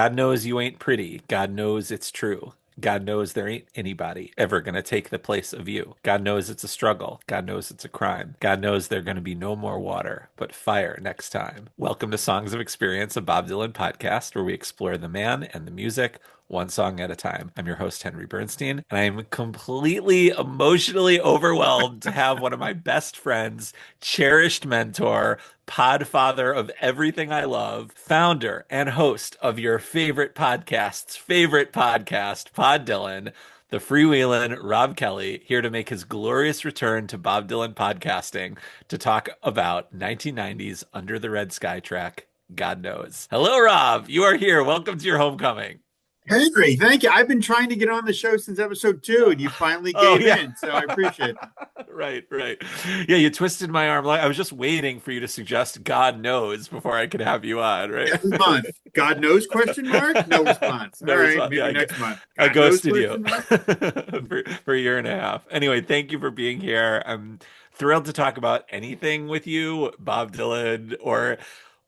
God knows you ain't pretty. God knows it's true. God knows there ain't anybody ever going to take the place of you. God knows it's a struggle. God knows it's a crime. God knows there's going to be no more water, but fire next time. Welcome to Songs of Experience, a Bob Dylan podcast where we explore the man and the music one song at a time. I'm your host, Henry Bernstein, and I am completely emotionally overwhelmed to have one of my best friends, cherished mentor, podfather of everything I love, founder and host of your favorite podcast's favorite podcast, Pod Dylan, the freewheeling Rob Kelly, here to make his glorious return to Bob Dylan podcasting to talk about 1990s Under the Red Sky track, God Knows. Hello, Rob. You are here. Welcome to your homecoming. Henry, thank you. I've been trying to get on the show since episode 2, and you finally Oh, gave yeah. in. So I appreciate that. Right, right. Yeah, you twisted my arm. I was just waiting for you to suggest God knows before I could have you on, right? Every month, God knows? Question mark? No response. No All right, response. Yeah, maybe next month. I God knows? ghosted you Question mark. for a year and a half. Anyway, thank you for being here. I'm thrilled to talk about anything with you, Bob Dylan, or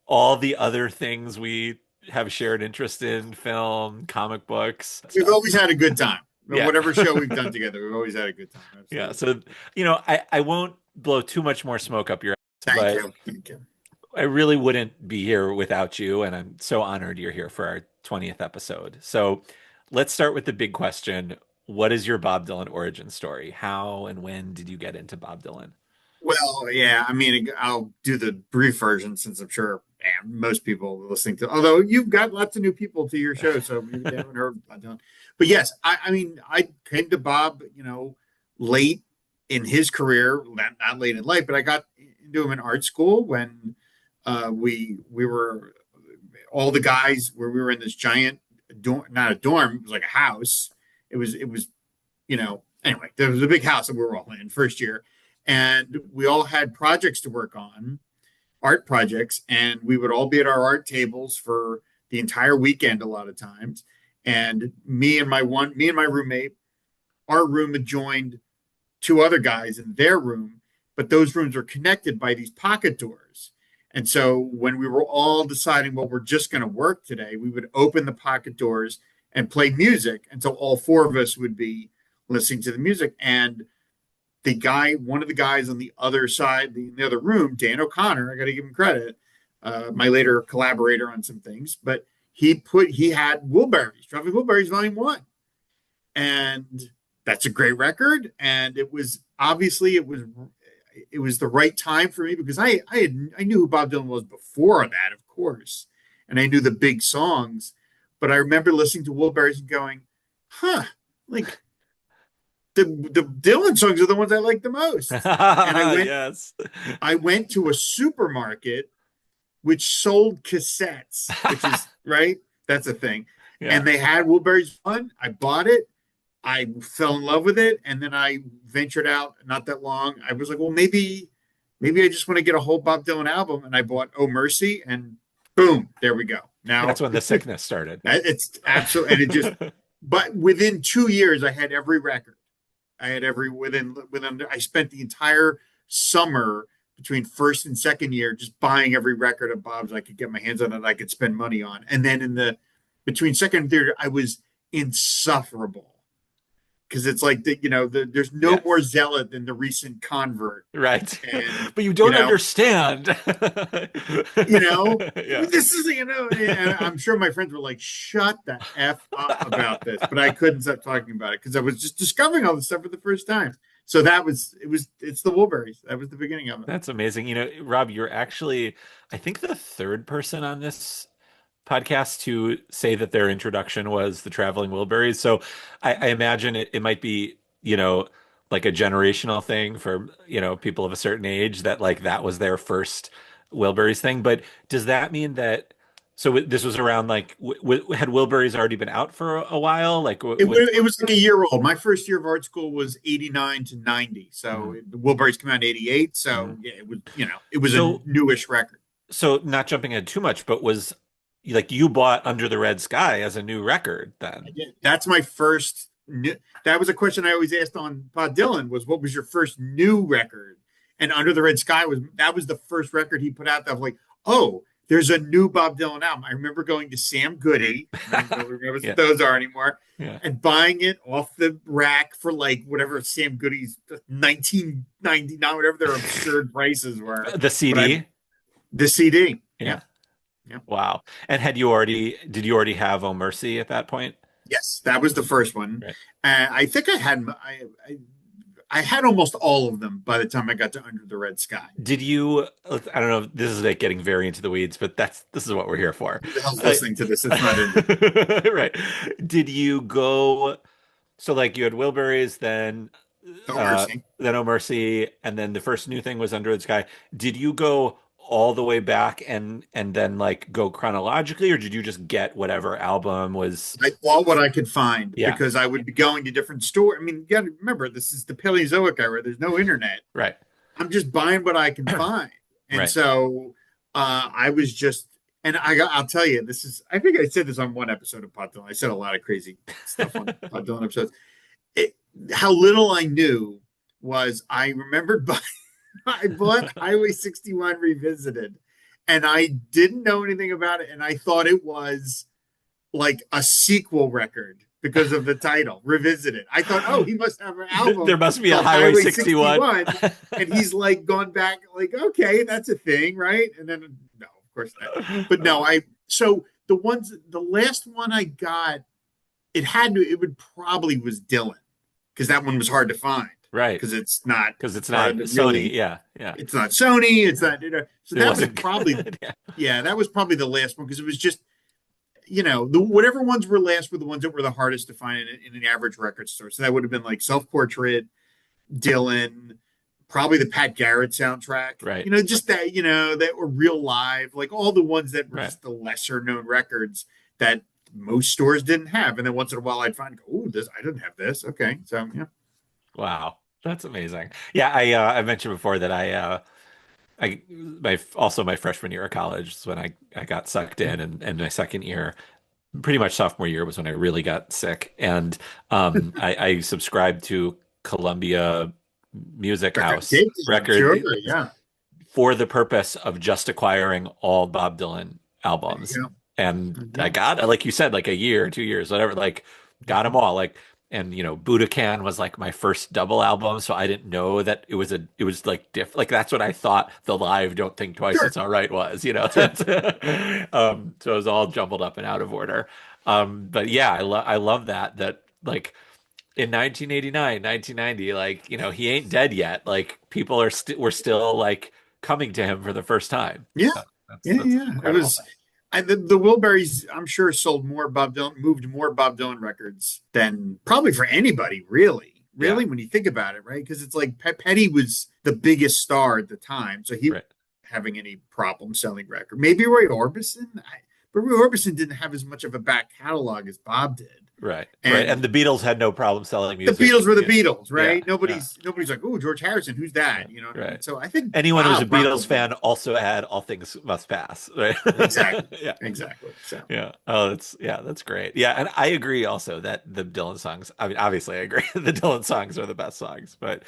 all the other things we have shared interest in, film, comic books, We've stuff. always had a good time. Yeah. Whatever show we've done together, we've always had a good time. Yeah. Absolutely. So, I won't blow too much more smoke up your ass, Thank but you. Thank you. I really wouldn't be here without you, and I'm so honored you're here for our 20th episode. So let's start with the big question. What is your Bob Dylan origin story? How and when did you get into Bob Dylan? Well, yeah, I mean, I'll do the brief version since I'm sure most people listening to, although you've got lots of new people to your show, so maybe they haven't heard about Dylan. But yes, I mean, I came to Bob, late in his career, not late in life, but I got into him in art school when we were all the guys where we were in this giant dorm, not a dorm, it was like a house. It was anyway, there was a big house that we were all in first year, and we all had projects to work on, art projects, and we would all be at our art tables for the entire weekend a lot of times. And me and my roommate, our room had joined two other guys in their room, but those rooms were connected by these pocket doors. And so when we were all deciding, well, we're just going to work today, we would open the pocket doors and play music. And so all four of us would be listening to the music. And one of the guys on the other side, the other room, Dan O'Connor, I got to give him credit, my later collaborator on some things, but he had Wilburys, Traveling Wilburys Volume 1. And that's a great record. And it was obviously it was the right time for me because I knew who Bob Dylan was before that, of course, and I knew the big songs, but I remember listening to Wilburys and going, like the Dylan songs are the ones I like the most. And Yes. I went to a supermarket which sold cassettes, which is right. That's a thing. Yeah. And they had Wilburys one. I bought it. I fell in love with it, and then I ventured out not that long. I was like, well, maybe I just want to get a whole Bob Dylan album, and I bought Oh Mercy, and boom, there we go. Now That's when the sickness started. it's absolutely, and it just. But within 2 years, I had every record. I had every within. I spent the entire summer between first and second year just buying every record of Bob's I could get my hands on that I could spend money on, and then between second and third, I was insufferable. Because it's like there's no Yes. more zealot than the recent convert, Right. and But you don't understand. Yeah. this is and I'm sure my friends were like, "Shut the f up about this," but I couldn't stop talking about it because I was just discovering all this stuff for the first time. So it's the Wilburys. That was the beginning of it. That's amazing. Rob, you're actually, I think, the third person on this podcast to say that their introduction was the Traveling Wilburys. So I imagine it might be, like a generational thing for, people of a certain age that like that was their first Wilburys thing. But does that mean that, so this was around like, had Wilburys already been out for a while? Like, It was like a year old. My first year of art school was 89 to 90. So the Wilburys came out in 88. So yeah, it was a newish record. So not jumping ahead too much, but was like you bought Under the Red Sky as a new record then? That's my first. That was a question I always asked on Bob Dylan was, what was your first new record? And Under the Red Sky was the first record he put out that I was like, oh, there's a new Bob Dylan album. I remember going to Sam Goody, nobody remembers Yeah. what those are anymore, Yeah. and buying it off the rack for like whatever Sam Goody's 1999, whatever their absurd prices were. The But I CD. the CD, yeah, Yeah. yeah. Wow. And did you already have Oh Mercy at that point? Yes, that was the first one. Right. I think I had almost all of them by the time I got to Under the Red Sky. Did you, I don't know, this is like getting very into the weeds, but this is what we're here for. Who the hell's Uh, listening to this? It's not in. right. Did you go, so like you had Wilburys, No mercy. then Oh Mercy, and then the first new thing was Under the Sky. Did you go all the way back and then like go chronologically, or did you just get whatever album was? I bought what I could find Yeah, because I would be going to different stores. I mean, you got to remember, this is the Paleozoic era. There's no internet. right, I'm just buying what I can find. And right. so I was just, and I'll tell you, this is, I think I said this on one episode of Pod Dylan. I said a lot of crazy stuff on Pod Dylan episodes. It, how little I knew was I remembered buying, I bought Highway 61 Revisited and I didn't know anything about it. And I thought it was like a sequel record because of the title, Revisited. I thought, oh, he must have an There album must be a called Highway Highway 61. 61. And he's like gone back, like, okay, that's a thing, right? And then, no, of course not. But no, so the last one I got, it would probably was Dylan because that one was hard to find Right. because it's not Because it's part not of the Sony. really, Yeah. Yeah. it's not Sony, it's not, so It that was wasn't probably, good. Yeah. yeah, that was probably the last one because it was just, the whatever ones were last were the ones that were the hardest to find in an average record store. So that would have been like Self Portrait, Dylan, probably the Pat Garrett soundtrack. Right. Just that that were Real Live, like all the ones that were Right. just the lesser known records that most stores didn't have. And then once in a while, I'd find, oh, this I didn't have this. Okay, so yeah, Wow. That's amazing. Yeah. I mentioned before that my freshman year of college is when I got sucked in, and my second year, pretty much sophomore year, was when I really got sick. And I subscribed to Columbia Music record House taking, sure, record yeah, for the purpose of just acquiring all Bob Dylan albums. yeah. And I Mhm. got, like you said, like a year, 2 years, whatever, like got them all. Like, and Budokan was like my first double album, so I didn't know that it was like different. Like that's what I thought the live "Don't Think Twice Sure, It's All Right" was, sure. so it was all jumbled up and out of order. But yeah, I love that like in 1989, 1990, like he ain't dead yet. Like people we're still like coming to him for the first time. Yeah, That's yeah. It incredible. was the Wilburys. I'm sure sold more Bob Dylan, moved more Bob Dylan records than probably for anybody, really. Yeah, Really, when you think about it, right? Because it's like Petty was the biggest star at the time, so he wasn't right. having any problem selling record. Maybe Roy Orbison, but Roy Orbison didn't have as much of a back catalog as Bob did, Right, right. And and the Beatles had no problem selling the music. Beatles were the Yeah, Beatles, yeah, right? yeah, Nobody's like, oh, George Harrison, who's yeah, that? You know what I mean? right. So I think Anyone who's a Bob Beatles probably fan also had All Things Must Pass, right? exactly, Yeah, exactly. So yeah. Oh, that's great. Yeah, and I agree also that the Dylan songs, I mean, obviously I agree the Dylan songs are the best songs. But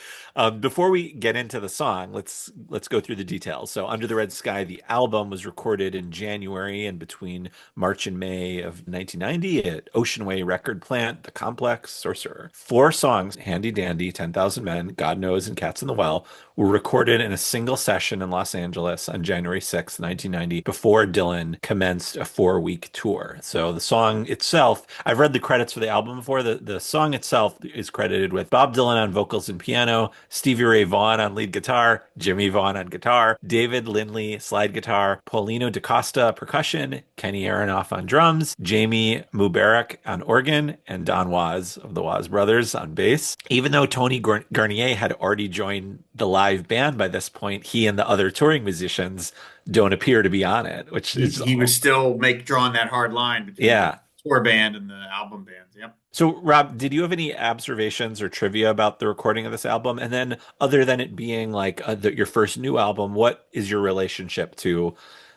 before we get into the song, let's go through the details. So Under the Red Sky, the album was recorded in January and between March and May of 1990 at Ocean Way Record Plant, The Complex, Sorcerer. 4 songs, Handy Dandy, 10,000 Men, God Knows, and Cats in the Well, were recorded in a single session in Los Angeles on January 6, 1990, before Dylan commenced a 4-week tour. So the song itself, I've read the credits for the album before. The song itself is credited with Bob Dylan on vocals and piano, Stevie Ray Vaughan on lead guitar, Jimmy Vaughan on guitar, David Lindley slide guitar, Paulino DaCosta percussion, Kenny Aronoff on drums, Jamie Mubarak on organ, and Don Was of the Was Brothers on bass. Even though Tony Garnier had already joined the live band by this point, he and the other touring musicians don't appear to be on it, which is he was still drawing that hard line between the yeah. tour band and the album bands. Yep. So, Rob, did you have any observations or trivia about the recording of this album? And then, other than it being like your first new album, what is your relationship to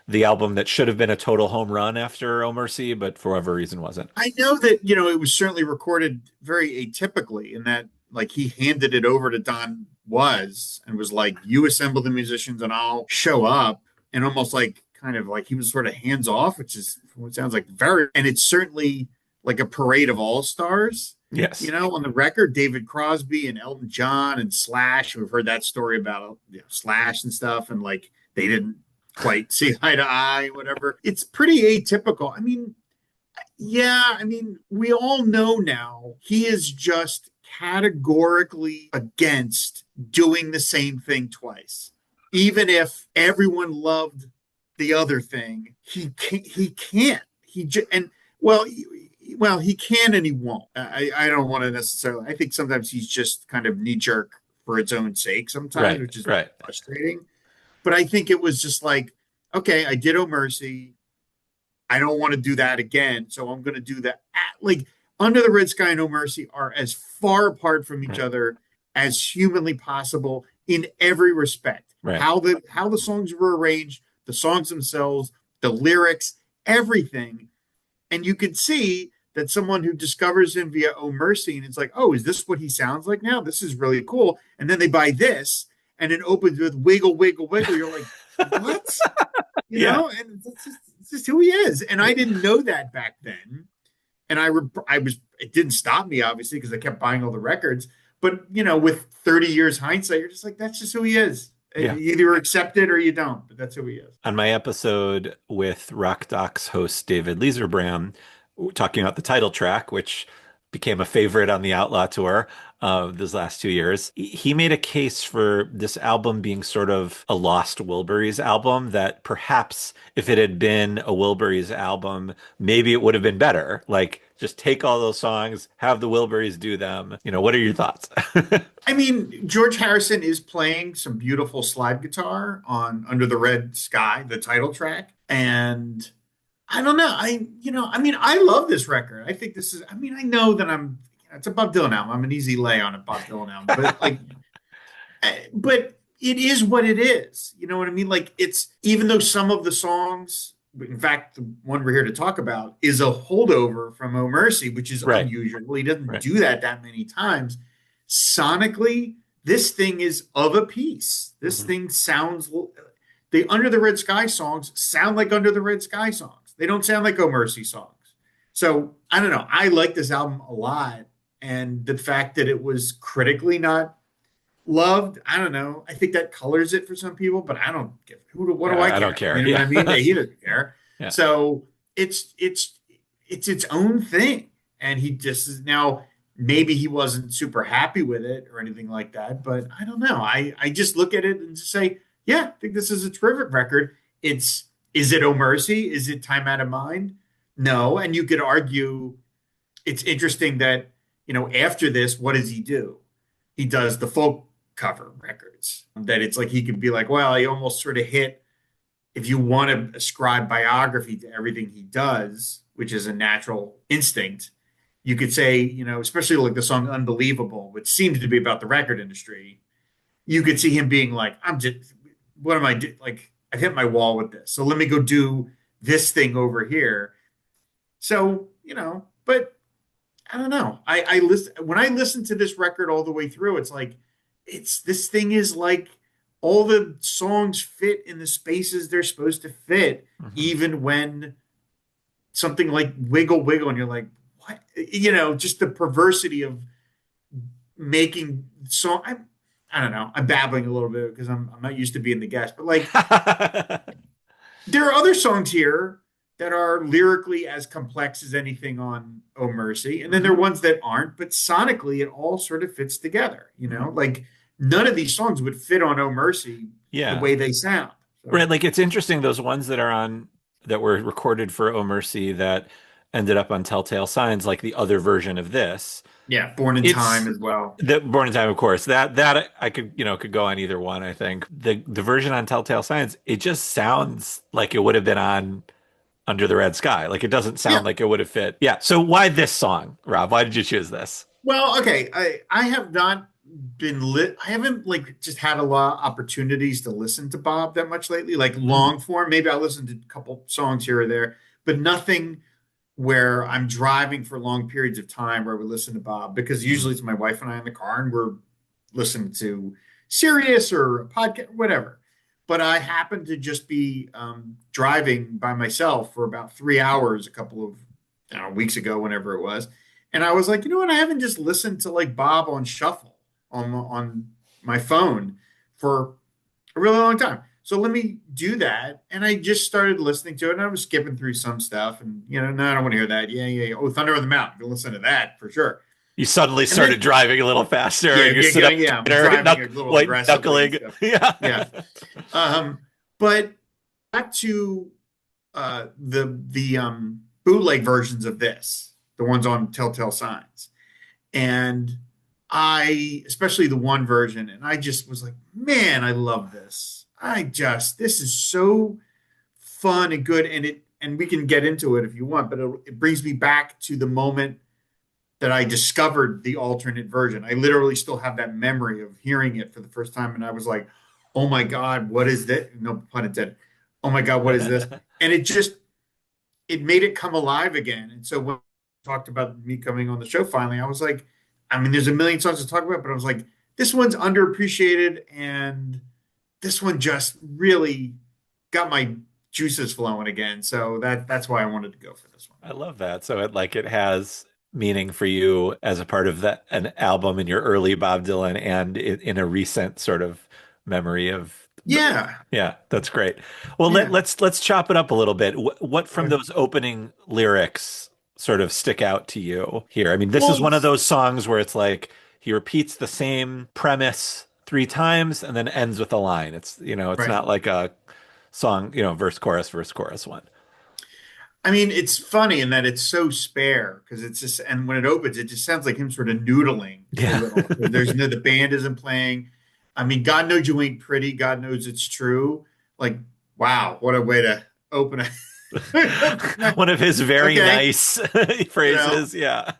the album that should have been a total home run after Oh Mercy, but for whatever reason wasn't? I know that it was certainly recorded very atypically in that like he handed it over to Don Was and was like, "You assemble the musicians and I'll show up," and almost like kind of like he was sort of hands off, which is what sounds like very, and it's certainly like a parade of all stars. Yes. On the record, David Crosby and Elton John and Slash. We've heard that story about Slash and stuff, and like they didn't quite see eye to eye, whatever. It's pretty atypical. I mean, yeah, I mean, we all know now he is just categorically against doing the same thing twice. Even if everyone loved the other thing, he can't. And well, he can and he won't. I don't want to necessarily. I think sometimes he's just kind of knee jerk for its own sake sometimes, Right. which is Right. frustrating. But I think it was just like, okay, I did Oh Mercy. I don't want to do that again. So I'm going to do that. Like Under the Red Sky and No Mercy are as far apart from each Right. other as humanly possible in every respect. Right. How the songs were arranged, the songs themselves, the lyrics, everything. And you could see that someone who discovers him via Oh Mercy and it's like, oh, is this what he sounds like now? This is really cool. And then they buy this and it opens with wiggle, wiggle, wiggle. You're like, what? Yeah. And it's just who he is. And I didn't know that back then. And it didn't stop me, obviously, because I kept buying all the records. But, with 30 years hindsight, you're just like, that's just who he is. You Yeah. either accept it or you don't, but that's who he is. On my episode with Rock Docs host David Lieserbram, talking about the title track, which became a favorite on the Outlaw tour of these last 2 years, he made a case for this album being sort of a lost Wilburys album, that perhaps if it had been a Wilburys album, maybe it would have been better. Like, just take all those songs, have the Wilburys do them. What are your thoughts? I mean, George Harrison is playing some beautiful slide guitar on Under the Red Sky, the title track. And I don't know. I mean, I love this record. I think this is, I mean, I know that it's a Bob Dylan album. I'm an easy lay on a Bob Dylan album, but like, but it is what it is. You know what I mean? Like, it's, even though some of the songs, in fact, the one we're here to talk about is a holdover from Oh Mercy, which is Right. unusual. He doesn't Right. do that many times. Sonically, this thing is of a piece. This Mhm. thing sounds, the Under the Red Sky songs sound like Under the Red Sky songs. They don't sound like Oh Mercy songs. So I don't know. I like this album a lot. And the fact that it was critically not loved, I don't know. I think that colors it for some people, but I don't give what do I I don't care? care. You know what I mean? Yeah. He doesn't care. Yeah. So it's its own thing. And he just is now, maybe he wasn't super happy with it or anything like that, but I don't know. I just look at it and just say, yeah, I think this is a terrific record. Is it Oh Mercy? Is it Time Out of Mind? No. And you could argue it's interesting that, after this, what does he do? He does the folk cover records. That it's like he could be like, well, he almost sort of hit, if you want to ascribe biography to everything he does, which is a natural instinct, you could say, especially like the song Unbelievable, which seems to be about the record industry, you could see him being like, what am I doing? Like, I've hit my wall with this. So let me go do this thing over here. So, but I don't know. I listen when I listen to this record all the way through, it's like this thing is like all the songs fit in the spaces they're supposed to fit, Mhm. even when something like Wiggle Wiggle, and you're like, what? Just the perversity of making song. I don't know. I'm babbling a little bit because I'm not used to being the guest, but like there are other songs here that are lyrically as complex as anything on Oh Mercy. And then there are Mhm. ones that aren't, but sonically it all sort of fits together, Mhm. Like none of these songs would fit on Oh Mercy the Yeah. way they sound. So Right. Like, it's interesting, those ones that were recorded for Oh Mercy that ended up on Telltale Signs, like the other version of this. yeah, Born in Time It's as well. the Born in Time, of course. That I could, could go on either one, I think. The version on Telltale Signs, it just sounds like it would have been on Under the Red Sky. Like, it doesn't Yeah. sound like it would have fit. Yeah. So why this song, Rob? Why did you choose this? Well, okay. I have not been lit. I haven't like just had a lot of opportunities to listen to Bob that much lately, like Mhm. long form. Maybe I listened to a couple songs here or there, but nothing where I'm driving for long periods of time where we listen to Bob, because Mhm. usually it's my wife and I in the car and we're listening to Sirius or a podcast, whatever. but I happened to just be driving by myself for about 3 hours a couple of weeks ago, whenever it was, and I was like, you know what? I haven't just listened to like Bob on shuffle on my phone for a really long time. So let me do that. And I just started listening to it, and I was skipping through some stuff, and no, I don't want to hear that. Yeah, yeah, yeah. Oh, Thunder on the Mountain. Go listen to that for sure. You suddenly And started then driving a little faster yeah, and you're yeah, sitting yeah, up yeah. I'm tighter, driving a little white aggressively and knuckling. stuff. Yeah. Yeah. But back to the bootleg versions of this, the ones on Telltale Signs. And I, especially the one version, and I just was like, man, I love this. This is so fun and good. And we can get into it if you want, but it brings me back to the moment that I discovered the alternate version. I literally still have that memory of hearing it for the first time. And I was like, oh my God, what is this? No pun intended. Oh my God, what is this? And it made it come alive again. And so when we talked about me coming on the show finally, I was like, I mean, there's a million songs to talk about, but I was like, this one's underappreciated, and this one just really got my juices flowing again. So that's why I wanted to go for this one. I love that. So it has meaning for you as a part of an album in your early Bob Dylan and in a recent sort of memory of Yeah, yeah, that's great. Well, yeah. let's chop it up a little bit. What from Okay. those opening lyrics sort of stick out to you here? I mean, this is Well, one of those songs where it's like he repeats the same premise three times and then ends with a line. It's right. not like a song, verse, chorus one. I mean, it's funny in that it's so spare because it's just, and when it opens, it just sounds like him sort of noodling a Yeah. little. There's no, the band isn't playing. I mean, God knows you ain't pretty. God knows it's true. Like, wow, what a way to open it. One of his very Okay, nice you know, phrases. Yeah.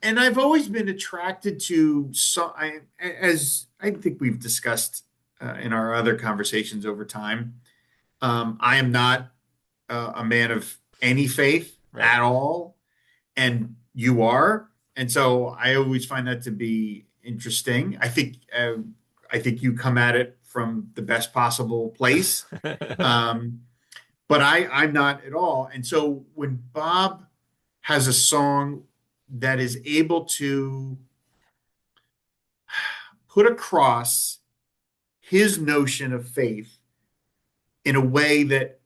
and I've always been attracted to as I think we've discussed in our other conversations over time. I am not a man of any faith Right. at all, and you are, and so I always find that to be interesting. I think you come at it from the best possible place, um, but I'm not at all. And so when Bob has a song that is able to put across his notion of faith in a way that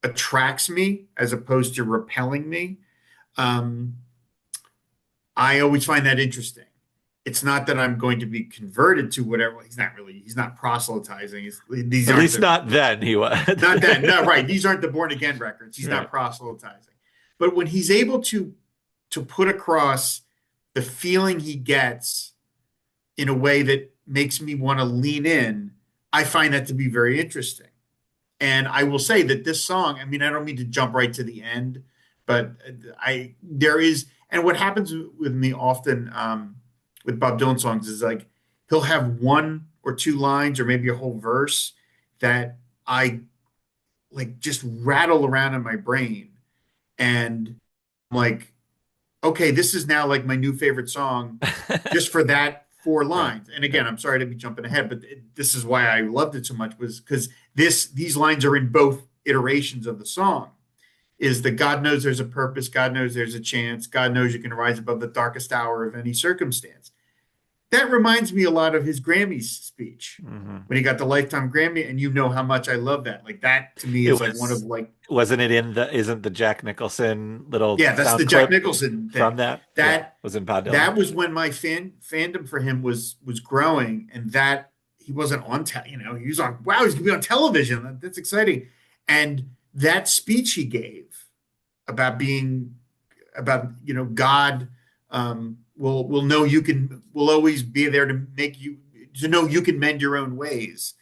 attracts me as opposed to repelling me, um, I always find that interesting. It's not that I'm going to be converted to whatever. He's not proselytizing. These At aren't least the, not then he was. not that, no, right. These aren't the born again records. He's not Right. proselytizing. But when he's able to put across the feeling he gets in a way that makes me want to lean in, I find that to be very interesting. And I will say that this song, I mean, I don't mean to jump right to the end, but there is, and what happens with me often with Bob Dylan songs is like he'll have one or two lines or maybe a whole verse that I like just rattle around in my brain. And I'm like, okay, this is now like my new favorite song just for that four Right. lines. And again, Right. I'm sorry to be jumping ahead, but this is why I loved it so much was because these lines are in both iterations of the song. Is that God knows there's a purpose, God knows there's a chance, God knows you can rise above the darkest hour of any circumstance. That reminds me a lot of his Grammys speech Hmm. when he got the Lifetime Grammy, and you know how much I love that. Like that to me It is like one of was, like wasn't it isn't the Jack Nicholson little yeah, that's the sound Jack clip Nicholson from thing. that? Yeah. That Was in Pod Dylan. that was when my fandom for him was growing, and that he wasn't on he was on wow, he's gonna be on television. That's exciting. And that speech he gave about being about God will know you can will always be there to make you to know you can mend your own ways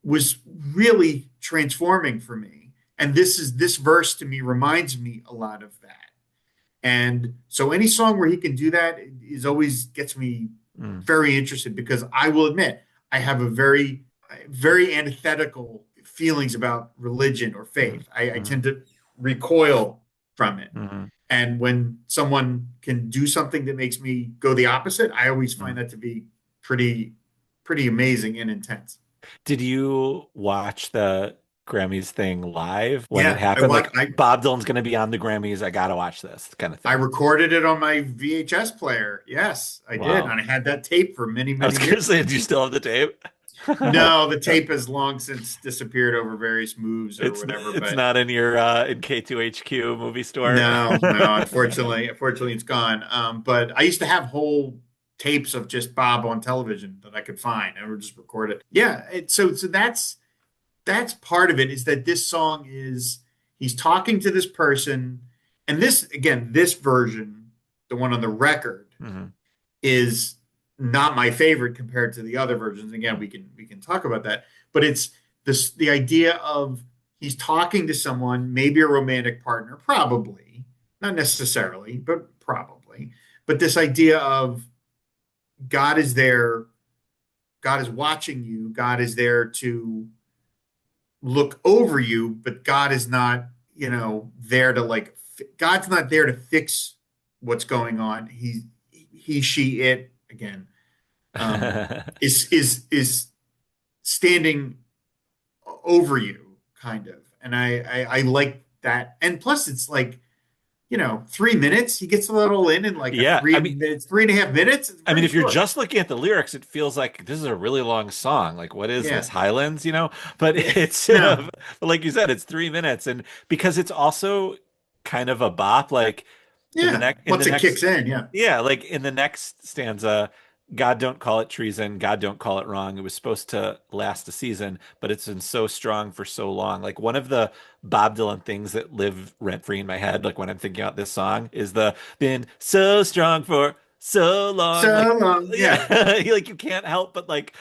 was really transforming for me. And this verse to me reminds me a lot of that. And so any song where he can do that is always gets me Mm, very interested because I will admit I have a very antithetical feelings about religion or mm, faith. I mm, tend to recoil from it. mm, And when someone can do something that makes me go the opposite, I always find mm. that to be pretty pretty amazing and intense. Did you watch the Grammys thing live when it Yeah, happened? Like Bob Dylan's going to be on the Grammys. I gotta watch this kind of I thing. recorded it on my VHS player. Yes, I did. Wow. And I had that tape for many, I was many gonna years. say, do you still have the tape? No, the tape has long since disappeared over various moves or whatever, It's but not in your in K2HQ movie store. no, unfortunately it's gone. But I used to have whole tapes of just Bob on television that I could find and would just record it. Yeah, so that's part of it is that this song is he's talking to this person, and this again, this version, the one on the record, Mhm. is not my favorite compared to the other versions. Again, we can talk about that, but it's this the idea of he's talking to someone, maybe a romantic partner, probably not necessarily, but probably. But this idea of God is there, God is watching you, God is there to look over you, but God is not, there to like. God's not there to fix what's going on. He, she, it again is standing over you, kind of. And I like that. And plus, it's like 3 minutes. He gets it all in like a Yeah, three minutes, 3.5 minutes. It's I mean, very if you're short. just looking at the lyrics, it feels like this is a really long song. Like, what is this, Yeah, Highlands? But yeah. it's No, like you said, it's 3 minutes, and because it's also kind of a bop. Like yeah. in Once the it next kicks in, yeah, yeah, like in the next stanza, God don't call it treason, God don't call it wrong. It was supposed to last a season, but it's been so strong for so long. Like one of the Bob Dylan things that live rent free in my head, like when I'm thinking about this song, is the been so strong for so long. Like, so long, yeah, yeah, like you can't help but like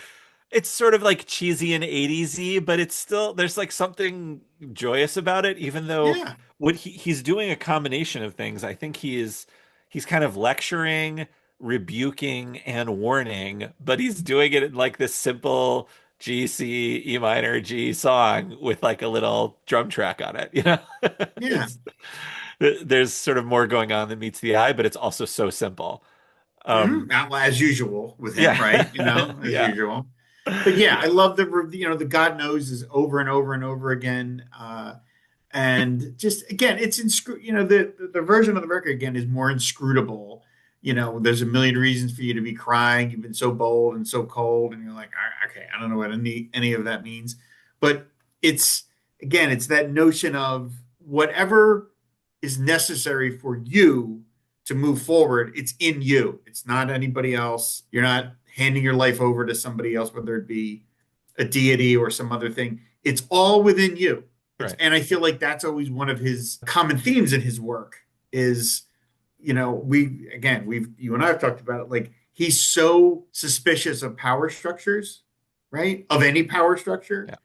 it's sort of like cheesy and 80s-y, but it's still there's like something joyous about it, even though yeah, what he's doing a combination of things. I think he's kind of lecturing, rebuking, and warning, but he's doing it in like this simple G C E minor G song with like a little drum track on it, yeah. It's there's sort of more going on than meets the eye, but it's also so simple. Um As usual with him, yeah. right? As Yeah. usual. But yeah, I Yeah. love the God knows is over and over and over again. And just again, it's the version of the record again is more inscrutable. There's a million reasons for you to be crying. You've been so bold and so cold, and you're like, okay, I don't know what any of that means, but it's again, it's that notion of whatever is necessary for you to move forward. It's in you. It's not anybody else. You're not handing your life over to somebody else, whether it be a deity or some other thing. It's all within you. Right. And I feel like that's always one of his common themes in his work is, you and I have talked about it. Like he's so suspicious of power structures, right? Of any power structure, Yeah.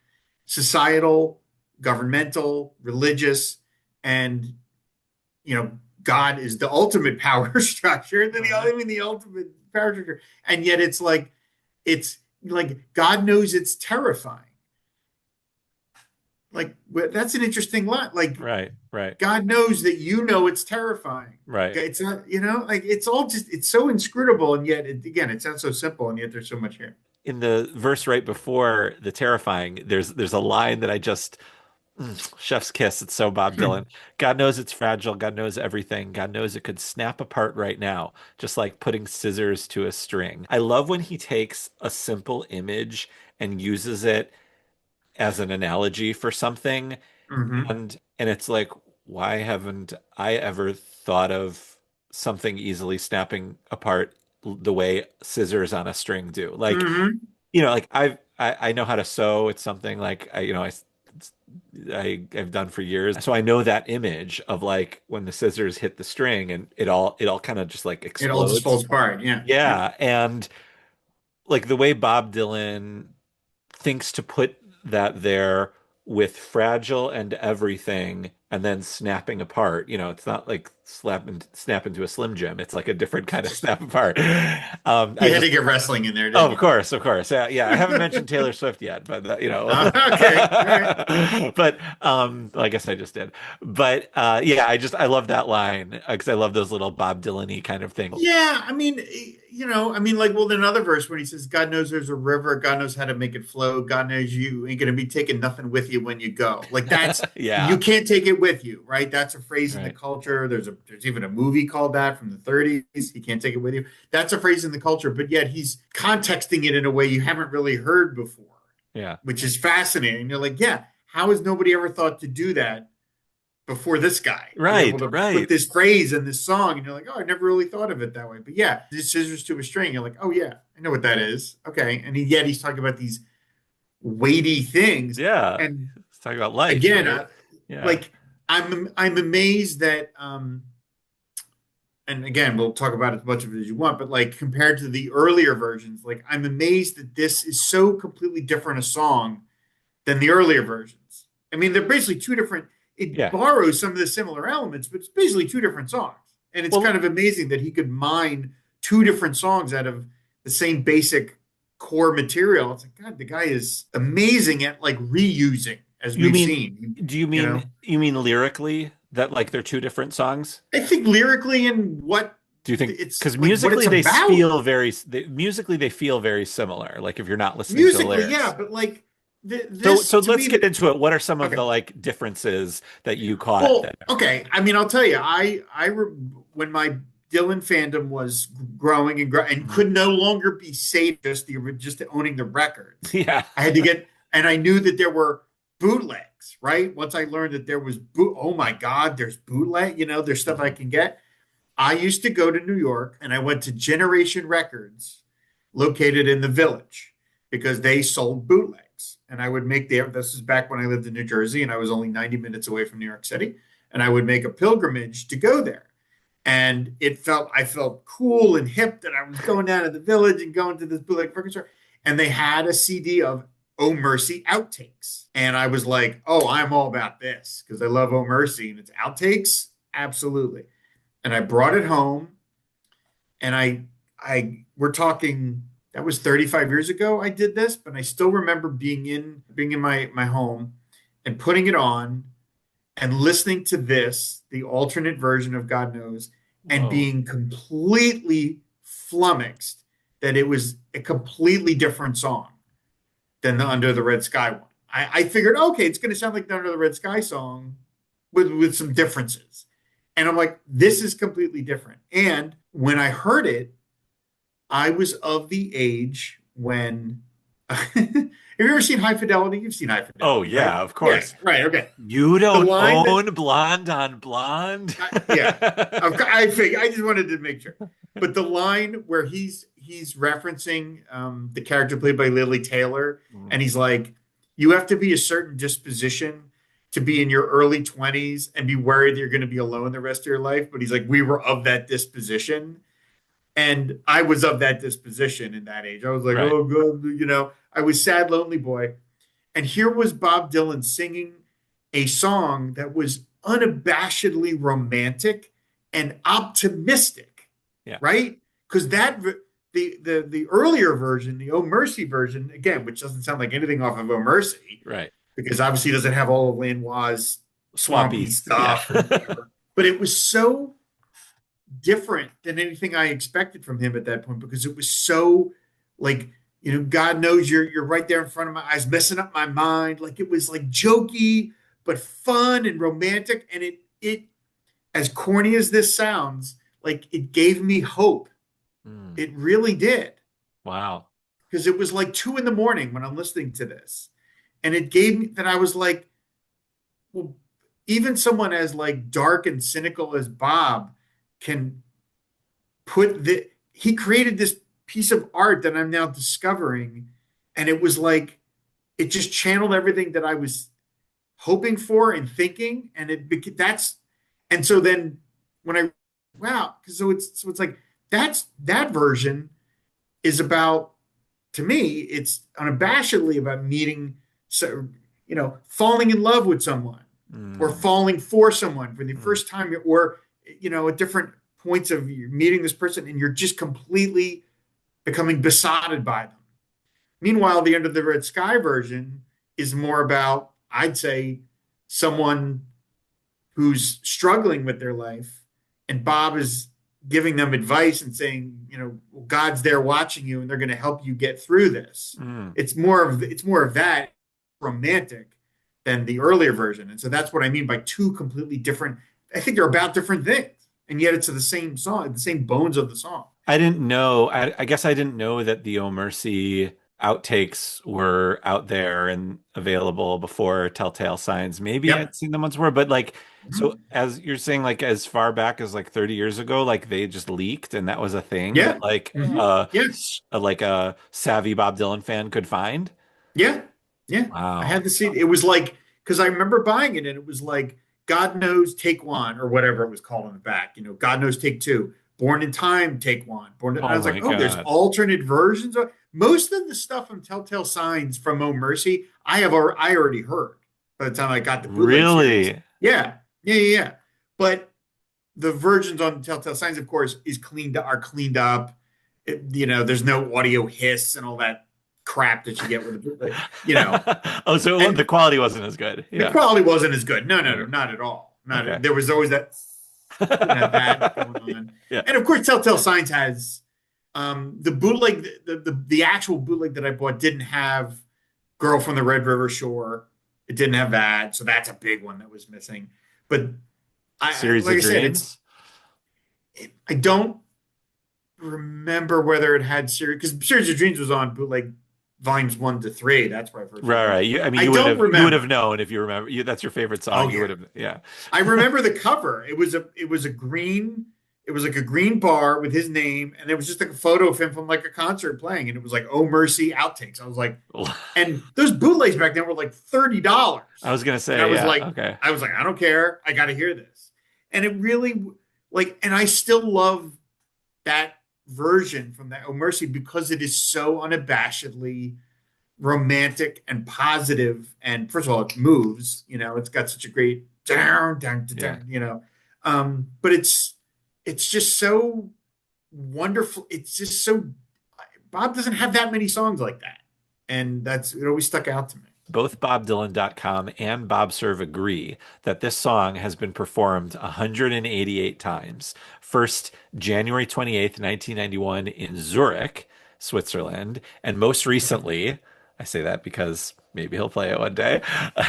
societal, governmental, religious, and you know, God is the ultimate power structure, Uh-huh. the ultimate power structure. And yet it's like God knows it's terrifying. Like that's an interesting line. Like Right, right, God knows that it's terrifying. right. It's not, like it's all just it's so inscrutable, and yet again, it sounds so simple, and yet there's so much here. In the verse right before the terrifying, there's a line that I just chef's kiss. It's so Bob Dylan. God knows it's fragile. God knows everything. God knows it could snap apart right now, just like putting scissors to a string. I love when he takes a simple image and uses it as an analogy for something, Mm-hmm. and it's like, why haven't I ever thought of something easily snapping apart the way scissors on a string do? Like, Mm-hmm. like I know how to sew. It's something like I've done for years. So I know that image of like when the scissors hit the string and it all kind of just like It all just explodes. falls apart. Yeah. Yeah. Yeah, and like the way Bob Dylan thinks to put that there with fragile and everything. and then snapping apart. It's not like snap into a Slim Jim. It's like a different kind of snap apart. I You had just to get wrestling in there, Oh, didn't of you? course, of course. Yeah, yeah. I haven't mentioned Taylor Swift yet, but Okay, all right. but well, I guess I just did. But yeah, I love that line because I love those little Bob Dylan-y kind of things. Yeah, I mean, I mean, like, well, another verse when he says, "God knows there's a river, God knows how to make it flow, God knows you ain't gonna be taking nothing with you when you go." Like you Yeah, can't take it with you, right? That's a phrase in the right. culture. There's even a movie called that from the 30s. You can't take it with you. That's a phrase in the culture, but yet he's contexting it in a way you haven't really heard before, Yeah, which is fascinating. You're like, yeah, how has nobody ever thought to do that before this guy be able right, to put right. this phrase in this song and you're like, oh, I never really thought of it that way. But yeah, this scissors to a string, you're like, oh yeah, I know what that is. Okay. And yet he's talking about these weighty things. Yeah, And let's talk about life, again, right? Yeah, like I'm amazed that and again, we'll talk about as much of it as you want, but like compared to the earlier versions, like I'm amazed that this is so completely different a song than the earlier versions. I mean, they're basically two different. It yeah. borrows some of the similar elements, but it's basically two different songs. And it's kind Well, of amazing that he could mine two different songs out of the same basic core material. It's like, God, the guy is amazing at like reusing, as you we've mean, seen. do you You mean know, you mean lyrically that like they're two different songs? I think lyrically and what Do you think it's because like, what it's musically about. musically they feel very similar, like if you're not listening to the Musically, yeah, lyrics. but like So this so to let's me, get into it. What are some of okay. the like differences that you caught Well, there? okay. I mean, I'll tell you, when my Dylan fandom was growing and Mhm. could no longer be saved just owning the records. Yeah. I had to get, and I knew that there were bootlegs, right? Once I learned that there was oh my God, there's bootleg. There's stuff I Mhm. can get. I used to go to New York and I went to Generation Records, located in the Village, because they sold bootlegs. And I would make this is back when I lived in New Jersey and I was only 90 minutes away from New York City. And I would make a pilgrimage to go there. And I felt cool and hip that I was going down to the Village and going to this bootleg record store. And they had a CD of Oh Mercy outtakes. And I was like, oh, I'm all about this because I love Oh Mercy and it's outtakes. Absolutely. And I brought it home and we're talking that was 35 years ago I did this, but I still remember being in my home and putting it on and listening to this, the alternate version of God Knows, and Whoa. being completely flummoxed that it was a completely different song than the Under the Red Sky one. I figured, okay, it's going to sound like the Under the Red Sky song with some differences. And I'm like, this is completely different. And when I heard it, I was of the age when. Have you ever seen High Fidelity? You've seen High Oh Fidelity, right? yeah, of Yeah, course. right. Okay. You The don't line that own Blonde on Blonde? yeah, I just wanted to make sure. But the line where he's referencing the character played by Lily Taylor, Mm. and he's like, "You have to be a certain disposition to be in your early 20s and be worried that you're going to be alone the rest of your life." But he's like, "We were of that disposition." And I was of that disposition in that age. I was like, Right. oh, God, I was sad, lonely boy. And here was Bob Dylan singing a song that was unabashedly romantic and optimistic, Yeah. right? Because the earlier version, the Oh Mercy version, again, which doesn't sound like anything off of Oh Mercy, Right. because obviously it doesn't have all of Lanois' swampy Swampy. Yeah. stuff and whatever. But it was so different than anything I expected from him at that point because it was so like God knows you're right there in front of my eyes, messing up my mind. Like it was like jokey but fun and romantic, and it as corny as this sounds, like it gave me hope. Mm. It really did Wow. because it was like 2 in the morning when I'm listening to this, and it gave me that I was like, well, even someone as like dark and cynical as Bob can he created this piece of art that I'm now discovering, and it was like it just channeled everything that I was hoping for and thinking, and that's and so then when I wow, so it's like that version is about to me it's unabashedly about meeting, so falling in love with someone or Mm. falling for someone for the Mm. first time, or at different points of you meeting this person, and you're just completely becoming besotted by them. Meanwhile, the Under the Red Sky version is more about, I'd say, someone who's struggling with their life, and Bob is giving them advice and saying, God's there watching you, and they're going to help you get through this. Mm. It's more of that romantic than the earlier version, and so that's what I mean by two completely different. I think they're about different things, and yet it's the same song, the same bones of the song. I didn't know. I guess I didn't know that the Oh Mercy outtakes were out there and available before Telltale Signs. Maybe Yep. I'd seen them once before, but like, so Mhm. as you're saying, like as far back as like 30 years ago, like they just leaked and that was a thing that Yeah. Yeah. like a savvy Bob Dylan fan could find. Yeah, yeah. I Wow. had to see it. It was like because I remember buying it, and it was like God knows take one or whatever it was called on the back. God knows take two. Born in Time, take one. And I Oh was like, my oh, there's God. alternate versions of most of the stuff from Telltale Signs from Oh Mercy. I already heard by the time I got the bootleg series. Really? Yeah, yeah, yeah, yeah. But the versions on Telltale Signs, of course, are cleaned up. There's no audio hiss and all that crap that you get with Oh, so the and quality wasn't as good. the Yeah. quality wasn't as good. No, no, no, Right. not at all. Okay. There was always that going on, Yeah. and of course, Telltale Signs has the bootleg. The actual bootleg that I bought didn't have "Girl from the Red River Shore." It didn't have that, so that's a big one that was missing. But Series like of I said, Dreams. I don't remember whether it had series because Series of Dreams was on bootleg volumes 1 to 3. That's where I first Right, heard it. right. I mean, I don't you would have remember. known if you remember. That's your favorite song. Oh You would yeah, have. Yeah. I remember the cover. It was a green. It was like a green bar with his name, and it was just like a photo of him from like a concert playing, and it was like "Oh Mercy" outtakes. I was like, and those bootlegs back then were like I $30, was gonna and I say, was yeah. like, Okay. I don't care. I got to hear this, and it really and I still love that version from that "Oh Mercy" because it is so unabashedly romantic and positive. And first of all, it moves. It's got such a great down, down, Yeah. down. But it's just so wonderful. It's just so Bob doesn't have that many songs like that, and it always stuck out to me. Both BobDylan.com and BobServe agree that this song has been performed 188 times. First, January 28th, 1991 in Zurich, Switzerland, and most recently, I say that because maybe he'll play it one day,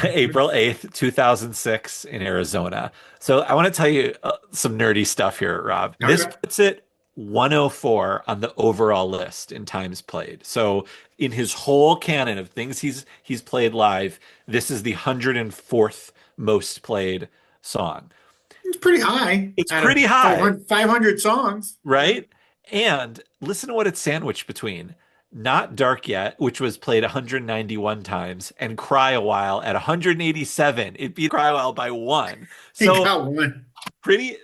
April 8th, 2006 in Arizona. So I want to tell you some nerdy stuff here, Rob. This Okay. puts it 104 on the overall list in times played. So in his whole canon of things he's played live, this is the 104th most played song. It's pretty high It's out of pretty high, 500 songs. right? And listen to what it's sandwiched between. Not Dark Yet, which was played 191 times, and Cry a While at 187. It beat Cry a While by one. He So got one. pretty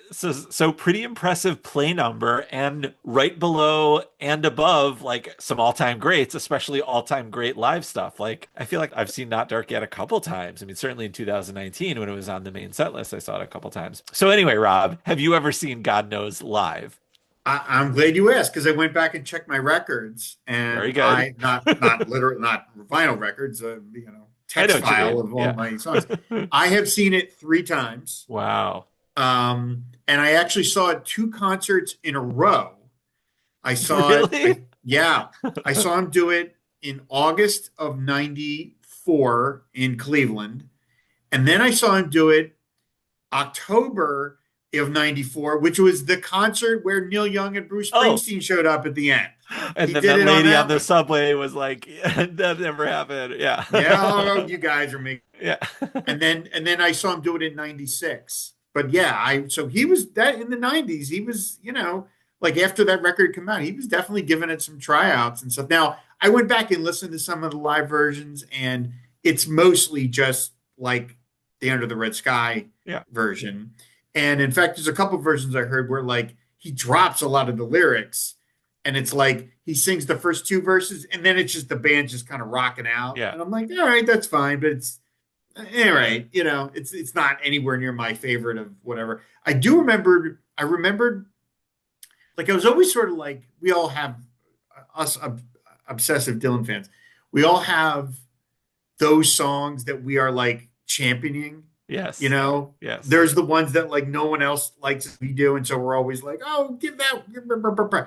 impressive play number and right below and above like some all-time greats, especially all-time great live stuff. Like I feel like I've seen Not Dark Yet a couple times. I mean, certainly in 2019 when it was on the main set list, I saw it a couple times. So anyway, Rob, have you ever seen God Knows live? I'm glad you asked because I went back and checked my records, Very and good. not literal, not vinyl records, I know text what you file mean. of all Yeah. my songs. I have seen it 3 times, Wow. and I actually saw it 2 concerts in a row. I saw it. Really? Yeah, I saw him do it in August of '94 in Cleveland, and then I saw him do it October of '94, which was the concert where Neil Young and Bruce Oh, Springsteen showed up at the end. and He then did that it on lady on that the one. subway was like, that never happened. Yeah. Yeah, oh, you guys are making. Yeah. And then I saw him do it in '96. But yeah, so he was that in the '90s. He was, like after that record came out, he was definitely giving it some tryouts and stuff. Now I went back and listened to some of the live versions, and it's mostly just like the Under the Red Sky Yeah. version. And in fact, there's a couple versions I heard where like he drops a lot of the lyrics, and it's like he sings the first 2 verses, and then it's just the band just kind of rocking out. Yeah. And I'm like, all right, that's fine, but Anyway, it's not anywhere near my favorite of whatever. I remembered like I was always sort of like we all have us obsessive Dylan fans. We all have those songs that we are like championing. You Yes. know, Yes. there's the ones that like no one else likes as we do, and so we're always like, oh, give that.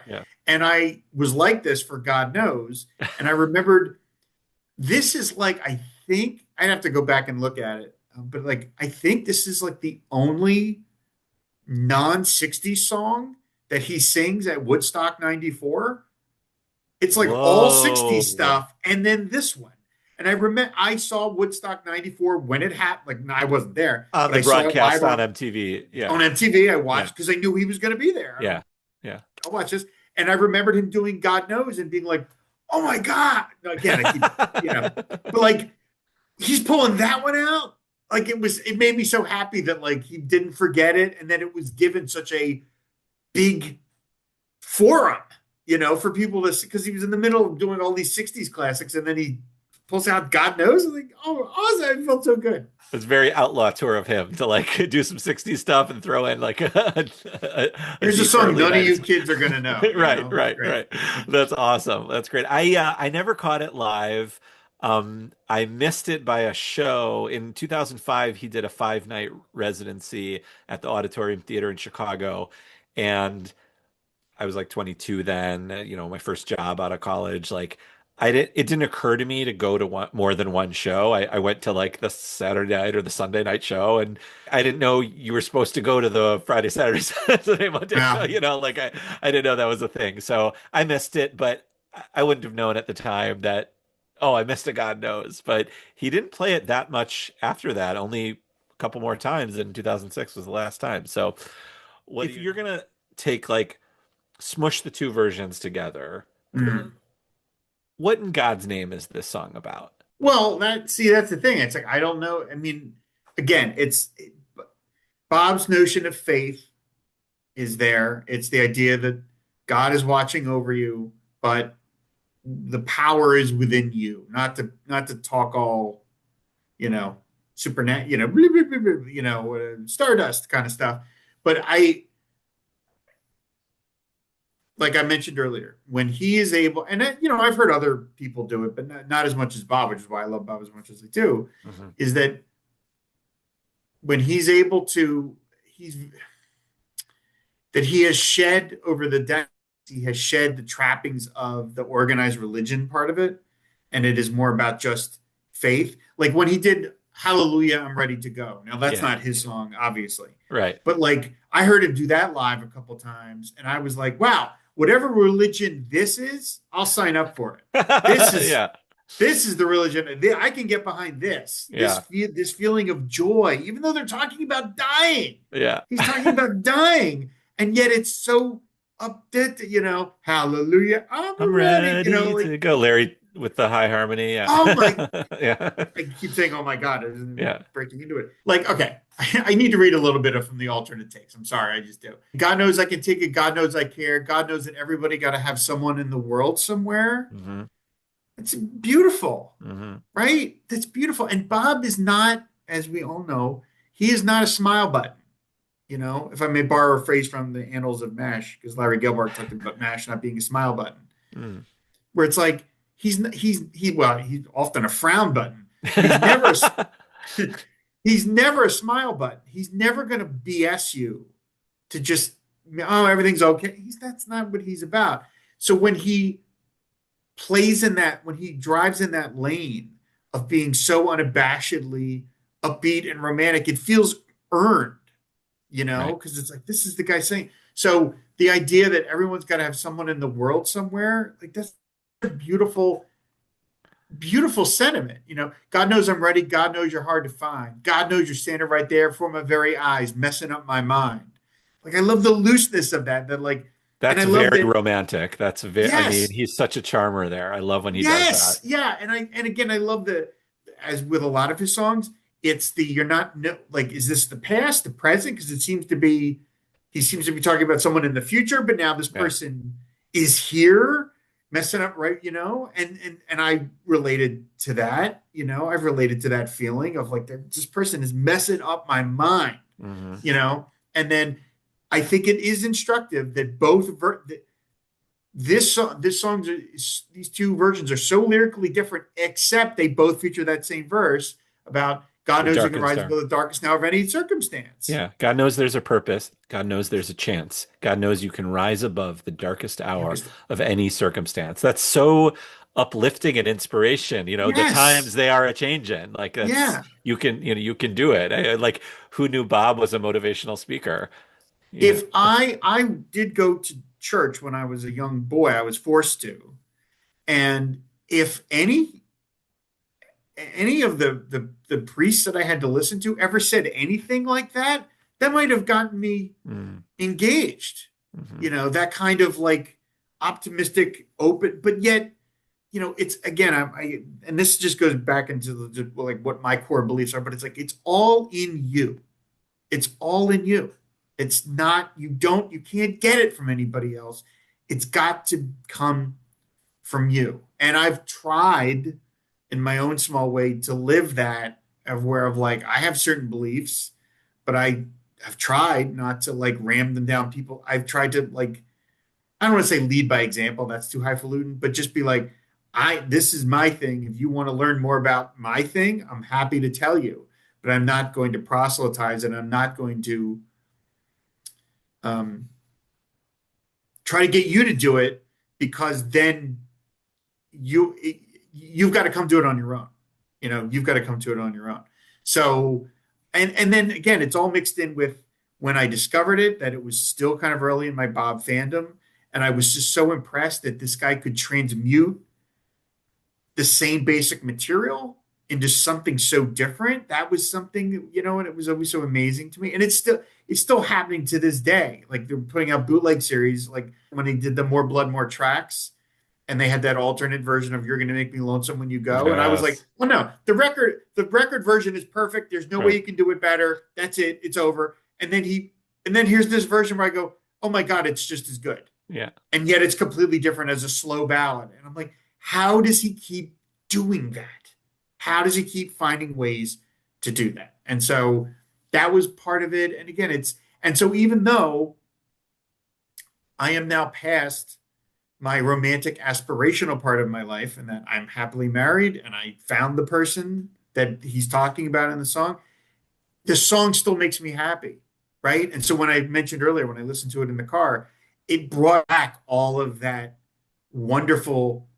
Yeah. And I was like this for God knows, and I remembered this is like I think I'd have to go back and look at it, but like I think this is like the only non-60s song that he sings at Woodstock 94. It's like all 60s Whoa. stuff and then this one. And I remember I saw Woodstock 94 when it happened. Like I wasn't there, On but the I saw it broadcast live on MTV. Yeah. on MTV. I Yeah. watched because I knew he was going to be there. I'm Yeah. like, Yeah. I'll watch this. And I remembered him doing God Knows and being like, oh my God. Again, I keep, but like he's pulling that one out. Like it made me so happy that like he didn't forget it and that it was given such a big forum, for people to see because he was in the middle of doing all these 60s classics and then he pulls out God Knows. I'm like, oh, awesome. I felt so good. It's very outlaw tour of him to like do some 60s stuff and throw in like a Here's a deep song early none of you 90s. kids are going to know, Right, It's right, great. right. That's awesome. That's great. I never caught it live. I missed it by a show. In 2005, he did a 5 night residency at the Auditorium Theater in Chicago. And I was like 22 then, my first job out of college. Like it didn't occur to me to go to more than one show. I went to like the Saturday night or the Sunday night show, and I didn't know you were supposed to go to the Friday, Saturday, Saturday, Monday show. Yeah. Like I didn't know that was a thing. So I missed it, but I wouldn't have known at the time that, oh, I missed it, God knows. But he didn't play it that much after that, only a couple more times, and 2006 was the last time. So what if you're gonna take like smush the two versions together. Mm. What in God's name is this song about? Well, that's the thing. It's like, I don't know. I mean, again, Bob's notion of faith is there. It's the idea that God is watching over you, but the power is within you. Not to talk all, you know, supernat, blah, blah, blah, blah, stardust kind of stuff. But like I mentioned earlier, when he is able, and I've heard other people do it, but not as much as Bob, which is why I love Bob as much as I do, Hmm. is that when he's able to, he's that he has shed over the decades, he has shed the trappings of the organized religion part of it, and it is more about just faith. Like when he did Hallelujah, I'm Ready to Go. Now that's Yeah, not his song, obviously, right. but like I heard him do that live a couple times, and I was like, wow, whatever religion this is, I'll sign up for it. This is Yeah, this is the religion. I can get behind this. This yeah, this feeling of joy, even though they're talking about dying. yeah. He's talking about dying, and yet it's so upbeat. Hallelujah, I'm I'm ready. ready Like to go. Larry with the high harmony. Yeah. oh my. Yeah. I keep saying, oh my God, I'm Yeah. breaking into it. Like, okay, I need to read a little bit of from the alternate takes. I'm sorry, I just do. God knows I can take it. God knows I care. God knows that everybody got to have someone in the world somewhere. Hmm. It's beautiful, Hmm. right? That's beautiful. And Bob is not, as we all know, he is not a smile button. If I may borrow a phrase from the Annals of MASH, because Larry Gelbart talked about MASH not being a smile button, Mm. where it's like he's often a frown button, but he's never a smile button. He's never going to BS you to just everything's okay. That's not what he's about. So when he drives in that lane of being so unabashedly upbeat and romantic, it feels earned, Right. because it's like this is the guy saying. So the idea that everyone's got to have someone in the world somewhere, like that's a beautiful, beautiful sentiment. God knows I'm ready. God knows you're hard to find. God knows you're standing right there before my very eyes, messing up my mind. Like I love the looseness of that. That like, and I That's love very that. romantic. That's very, I mean, Yes, he's such a charmer there. I love when he does that. yes, yeah. And again, I love as with a lot of his songs, it's the you're not no, like, is this the past, the present? Because he seems to be talking about someone in the future, but now this Yeah. person is here. messing up, right? And I related to that. I've related to that feeling of like this person is messing up my mind. Hmm. And then I think it is instructive that these two versions are so lyrically different, except they both feature that same verse about God The knows you can darkest rise hour. above the darkest hour of any circumstance. Yeah. God knows there's a purpose. God knows there's a chance. God knows you can rise above the darkest hour Darkest. of any circumstance. That's so uplifting and inspiration. The times Yes. they are a changing. Like that's Yeah. you can do it. Like who knew Bob was a motivational speaker? Yeah. If I did go to church when I was a young boy, I was forced to. And if any of the priests that I had to listen to ever said anything like that, that might have gotten me Mm-hmm. engaged. That kind of like optimistic, open, but yet, it's again, and this just goes back into like what my core beliefs are, but it's like it's all in you. It's all in you. It's not, you can't get it from anybody else. It's got to come from you. And I've tried in my own small way to live that of where of like I have certain beliefs, but I've tried not to like ram them down people. I've tried to like I don't want to say lead by example, that's too highfalutin, but just be like, this is my thing. If you want to learn more about my thing, I'm happy to tell you. But I'm not going to proselytize and I'm not going to um, try to get you to do it because then you you've got to come to it on your own. You've got to come to it on your own. So, and then again, it's all mixed in with when I discovered it that it was still kind of early in my Bob fandom, and I was just so impressed that this guy could transmute the same basic material into something so different. That was something, and it was always so amazing to me. And it's still happening to this day. Like they're putting out bootleg series, like when they did the More Blood, More Tracks and they had that alternate version of "You're Gonna Make Me Lonesome When You Go," and I was like, Yes. "Oh no, the record version is perfect. There's no way Right. you can do it better. That's it. It's over." And then here's this version where I go, "Oh my god, it's just as good," Yeah. and yet it's completely different as a slow ballad. And I'm like, how does he keep doing that? How does he keep finding ways to do that? And so that was part of it. And again, and so even though I am now past my romantic aspirational part of my life and that I'm happily married and I found the person that he's talking about in the song still makes me happy. Right. And so when I mentioned earlier, when I listened to it in the car, it brought back all of that wonderful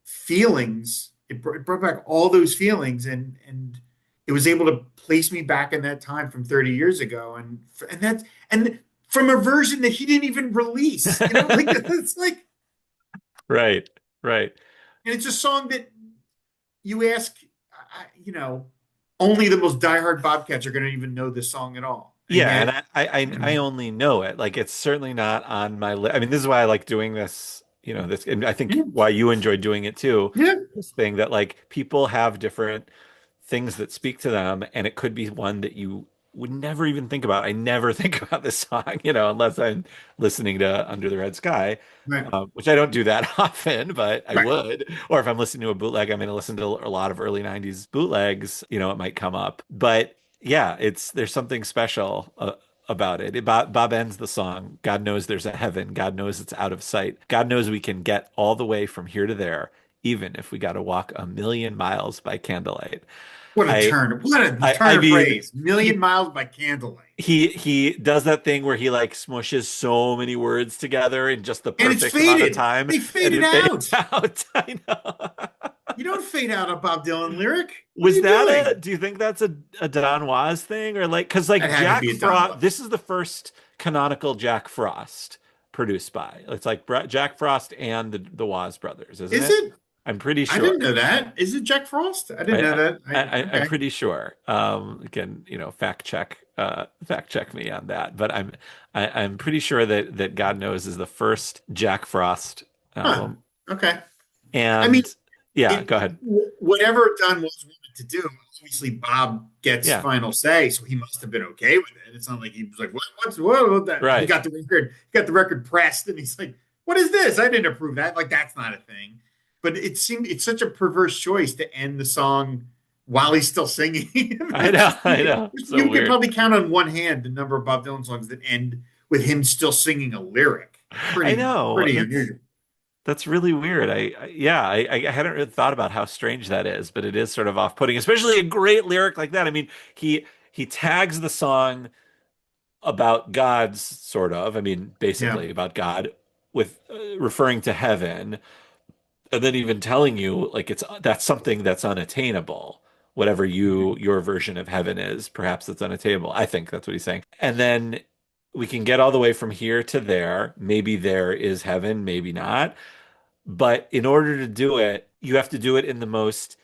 feelings. It brought back all those feelings and it was able to place me back in that time from 30 years ago. And from a version that he didn't even release, like it's like, Right. Right. and it's a song that you ask, you know, only the most diehard Bobcats are going to even know this song at all. And Yeah, and yet, I only know it. Like it's certainly not on my list. I mean, this is why I like doing this, this, and I think yeah, why you enjoy doing it too. yeah, This thing that like people have different things that speak to them, and it could be one that you would never even think about. I never think about this song, unless I'm listening to Under the Red Sky, right, which I don't do that often, but I right. would. Or if I'm listening to a bootleg, I'm going to listen to a lot of early 90s bootlegs, it might come up. But yeah, there's something special about it. Bob ends the song. God knows there's a heaven. God knows it's out of sight. God knows we can get all the way from here to there, even if we got to walk a million miles by candlelight. What a I, turn! What a I turn of mean, phrase! Million he miles by candlelight, he does that thing where he like smushes so many words together in just the and it's perfect amount of faded. time, They and faded it fades out. out. I know. You don't fade out a Bob Dylan lyric. What are Was you that doing? do you think that's a Don Was thing or like, because like That had to Jack be a Don Frost, Was. this is the first canonical Jack Frost produced by. It's like Jack Frost and the Woz brothers, isn't Is it? it? I'm pretty I didn't sure. know that. Is it Jack Frost? I didn't know that. I'm Okay. pretty sure. Again, fact check me on that. But I'm pretty sure that God Knows is the first Jack Frost Huh. album. Okay. I mean, And yeah, it go ahead. whatever Don was wanted to do, obviously Bob gets Yeah, final say, so he must have been okay with it. It's not like he was like, "What's what?" That he right. got the record pressed, and he's like, what is this? I didn't approve that. Like that's not a thing. But it seemed it's such a perverse choice to end the song while he's still singing. I It's know, just I know. So you could weird. probably count on one hand the number of Bob Dylan songs that end with him still singing a lyric. I Pretty know. pretty unusual. That's really weird. Yeah, I hadn't really thought about how strange that is, but it is sort of off-putting, especially a great lyric like that. I mean, he tags the song about God's sort of, I mean, Yeah. basically about God with referring to heaven, and then even telling you like it's that's something that's unattainable. Whatever your version of heaven is, perhaps it's unattainable. I think that's what he's saying. And then we can get all the way from here to there. Maybe there is heaven, maybe not. But in order to do it, you have to do it in the most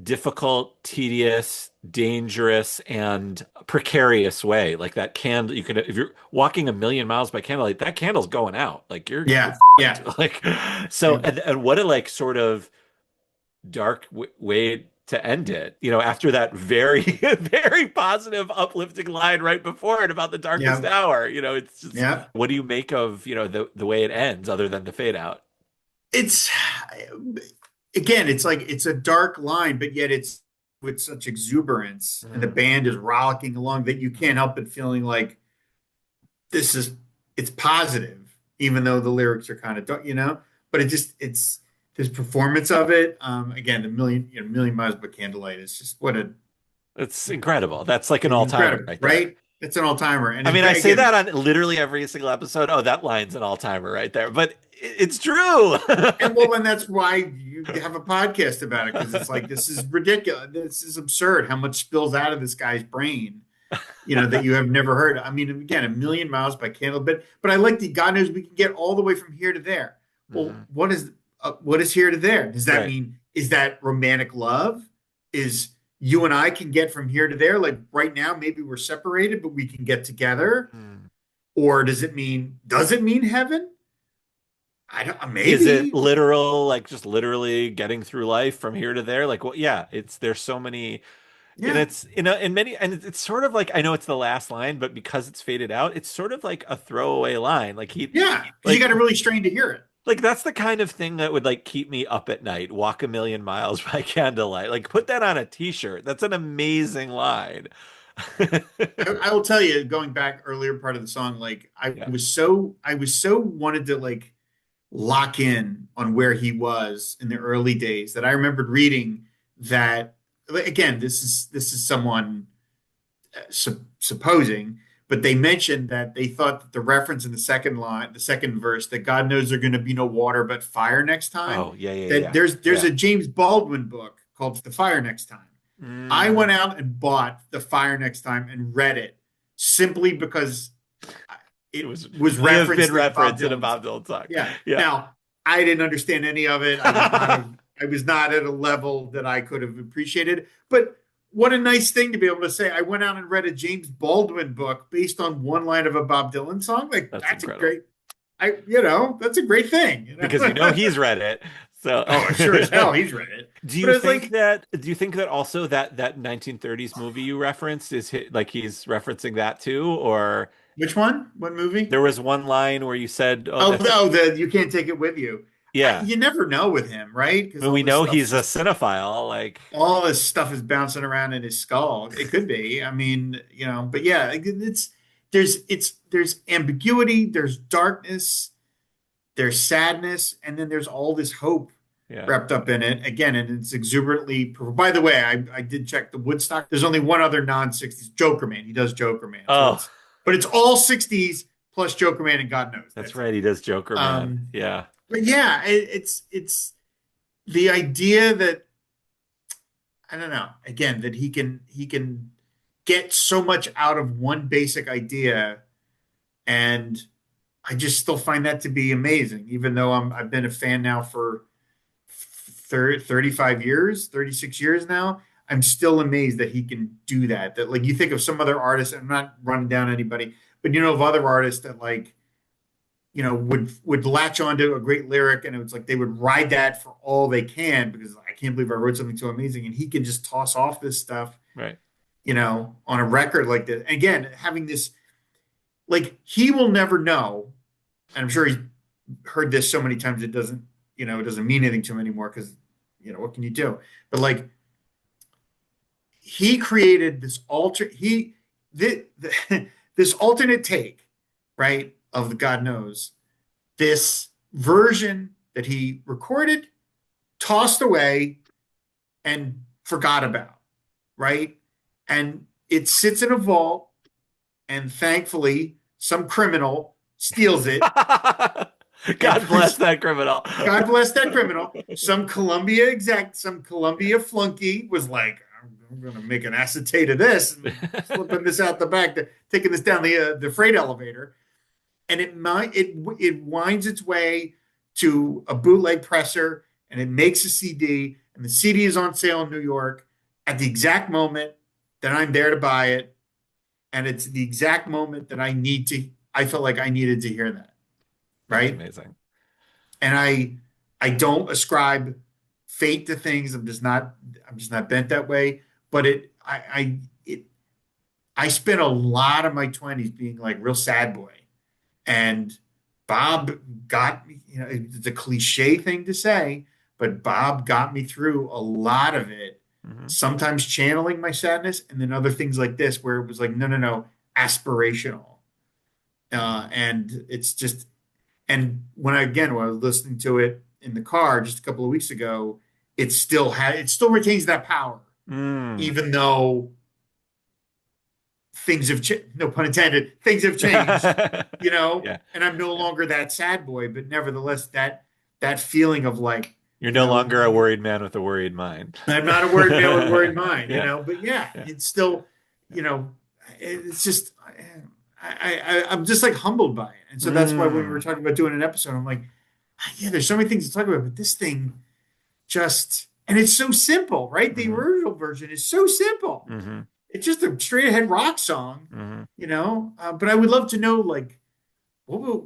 difficult, tedious, dangerous, and precarious way. Like that candle, you can if you're walking a million miles by candlelight, that candle's going out. Like you're Yeah. Yeah. fucked. Like so, Yeah. and what a like sort of dark w way to end it. You know, after that very very positive, uplifting line right before it about the darkest Yeah. hour. You know, it's just Yeah. what do you make of the way it ends, other than the fade out? It's again, it's like it's a dark line, but yet it's with such exuberance, and the Mm. band is rollicking along that you can't help but feeling like this is it's positive, even though the lyrics are kind of dark, you know. But it just it's this performance of it. Again, the million miles by candlelight is just what a It's incredible. That's like an all-timer incredible, right there. right? It's an all timer, and I it's mean, I say again, that on literally every single episode. Oh, that line's an all-timer right there. But it's true. and well, and that's why you have a podcast about it because it's like this is ridiculous, this is absurd how much spills out of this guy's brain, that you have never heard. I mean, again, a million miles by candle, but I like the God knows we can get all the way from here to there. Well, Mhm. what is here to there? Does that Right. mean is that romantic love? Is you and I can get from here to there? Like right now, maybe we're separated, but we can get together. Mm. Or does it mean heaven? I don't Is it maybe. literal, like just literally getting through life from here to there? Like, well, yeah, it's there's so many, and Yeah. it's in many, and it's sort of like I know it's the last line, but because it's faded out, it's sort of like a throwaway line. Yeah. Because you Like got to really strain to hear it. Like that's the kind of thing that would like keep me up at night. Walk a million miles by candlelight. Like put that on a t-shirt. That's an amazing line. I will tell you, going back earlier part of the song, like Yeah. I was so wanted to like lock in on where he was in the early days that I remembered reading that again, this is someone supposing, but they mentioned that they thought that the reference in the second line, the second verse, that God knows there's going to be no water but fire next time. Oh, yeah, yeah, That yeah. there's Yeah. a James Baldwin book called The Fire Next Time. I Mm, went out and bought The Fire Next Time and read it simply because it it was was may have been referenced in a Bob referenced in a Dylan Bob song. Dylan song. Yeah. Yeah. Now, I didn't understand any of it. I was not at a level that I could have appreciated. But what a nice thing to be able to say. I went out and read a James Baldwin book based on one line of a Bob Dylan song. Like That's that's a incredible. great that's a great thing. Because he's read it. So Oh, sure as hell he's read it. But it's like, do you think that also that 1930s movie you referenced like he's referencing that too, or which one? What movie? there was one line where you said, "Oh, Oh, that's no, the you can't take it with you. yeah." You never know with him, right? I Because mean, we know he's a cinephile. Like, all this stuff is bouncing around in his skull. It could be. I mean, but yeah, there's ambiguity, there's darkness, there's sadness, and then there's all this hope yeah. wrapped up in it. Again, and it's exuberantly. By the way, I did check the Woodstock. There's only one other non-60s Joker Man. He does Joker Man, Oh, but it's all 60s plus Joker Man and God knows. that's That's it. right. He does Joker Man. Um, Yeah. but yeah, it's the idea that I don't know. Again, that he can get so much out of one basic idea, and I just still find that to be amazing. Even though I've been a fan now for 35 years, 36 years now, I'm still amazed that he can do that. That like you think of some other artists, I'm not running down anybody, but of other artists that like would latch onto a great lyric and it was like they would ride that for all they can because I can't believe I wrote something so amazing and he can just toss off this stuff, Right. on a record like this. And again, having this like he will never know, and I'm sure he's heard this so many times it doesn't, it doesn't mean anything to him anymore because, what can you do? But like he created this alternate take, right, of the God knows, this version that he recorded, tossed away, and forgot about, right? And it sits in a vault, and thankfully, some criminal steals it and God bless puts, that criminal. God bless that criminal. Some Columbia flunky was like, I'm going to make an acetate of this and slipping this out the back, taking this down the freight elevator, and it winds its way to a bootleg presser, and it makes a CD, and the CD is on sale in New York at the exact moment that I'm there to buy it, and it's the exact moment that I felt like I needed to hear that, That's right? amazing. And I don't ascribe fate to things. I'm just not bent that way. But I spent a lot of my 20s being like real sad boy. And Bob got me, it's a cliche thing to say, but Bob got me through a lot of it, Hmm. sometimes channeling my sadness, and then other things like this where it was like, no, no, no, aspirational. And it's just, and when I was listening to it in the car just a couple of weeks ago, it still retains that power, Mm. even though things have no pun intended, things have changed, Yeah. and I'm no Yeah. longer that sad boy, but nevertheless, that feeling of like, You're no longer a worried man with a worried mind. I'm not a worried man with a worried mind, Yeah. but yeah, Yeah. it's still, you know, it's just, I'm just like humbled by it. And so that's why when we were Mm. talking about doing an episode, I'm like, yeah, there's so many things to talk about, but this thing and it's so simple, right? The Hmm. original version is so simple. Hmm. It's just a straight ahead rock song, Hmm. But I would love to know, like, what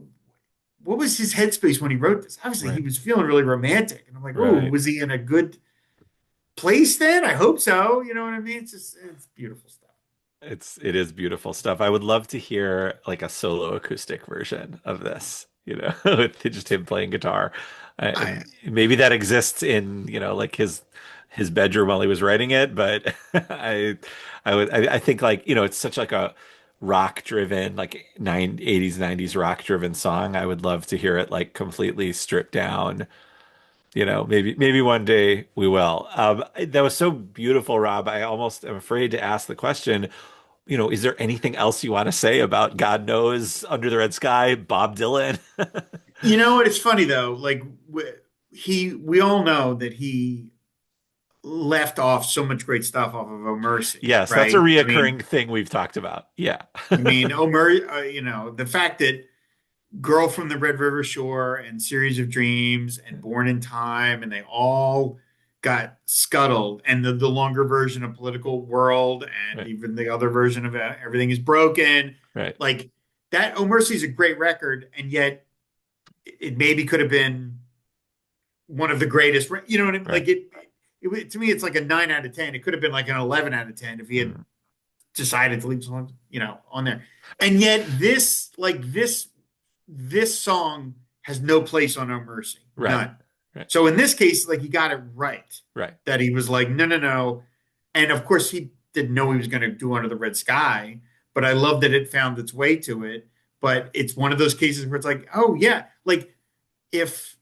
what was his headspace when he wrote this? Obviously, he Right. was feeling really romantic, and I'm like, oh, Right. was he in a good place then? I hope so. You know what I mean? It's beautiful stuff. It is beautiful stuff. I would love to hear like a solo acoustic version of this, with just him playing guitar. I Maybe that exists in, like his bedroom while he was writing it, but I think like, it's such like a rock driven, like 80s, 90s rock driven song. I would love to hear it like completely stripped down. Maybe one day we will. That was so beautiful, Rob. I almost am afraid to ask the question, is there anything else you want to say about God Knows, Under the Red Sky, Bob Dylan? You know what? It's funny though. Like we all know that he left off so much great stuff off of Oh Mercy, Yes, that's a right? reoccurring thing we've talked about. Yeah. Oh Mercy, the fact that Girl from the Red River Shore and Series of Dreams and Born in Time, and they all got scuttled. And the longer version of Political World and Right. even the other version of Everything is Broken, Right. like that. Oh Mercy is a great record, and yet it maybe could have been one of the greatest. You know what I mean? Right. Like to me, it's like a 9 out of 10. It could have been like an 11 out of 10 if he had Mm. decided to leave songs, on there. And yet this song has no place on No Mercy, Right. none. Right. So in this case, like he got it right, Right. that he was like, no, no, no. And of course, he didn't know he was going to do Under the Red Sky, but I love that it found its way to it. But it's one of those cases where it's like, oh yeah, like if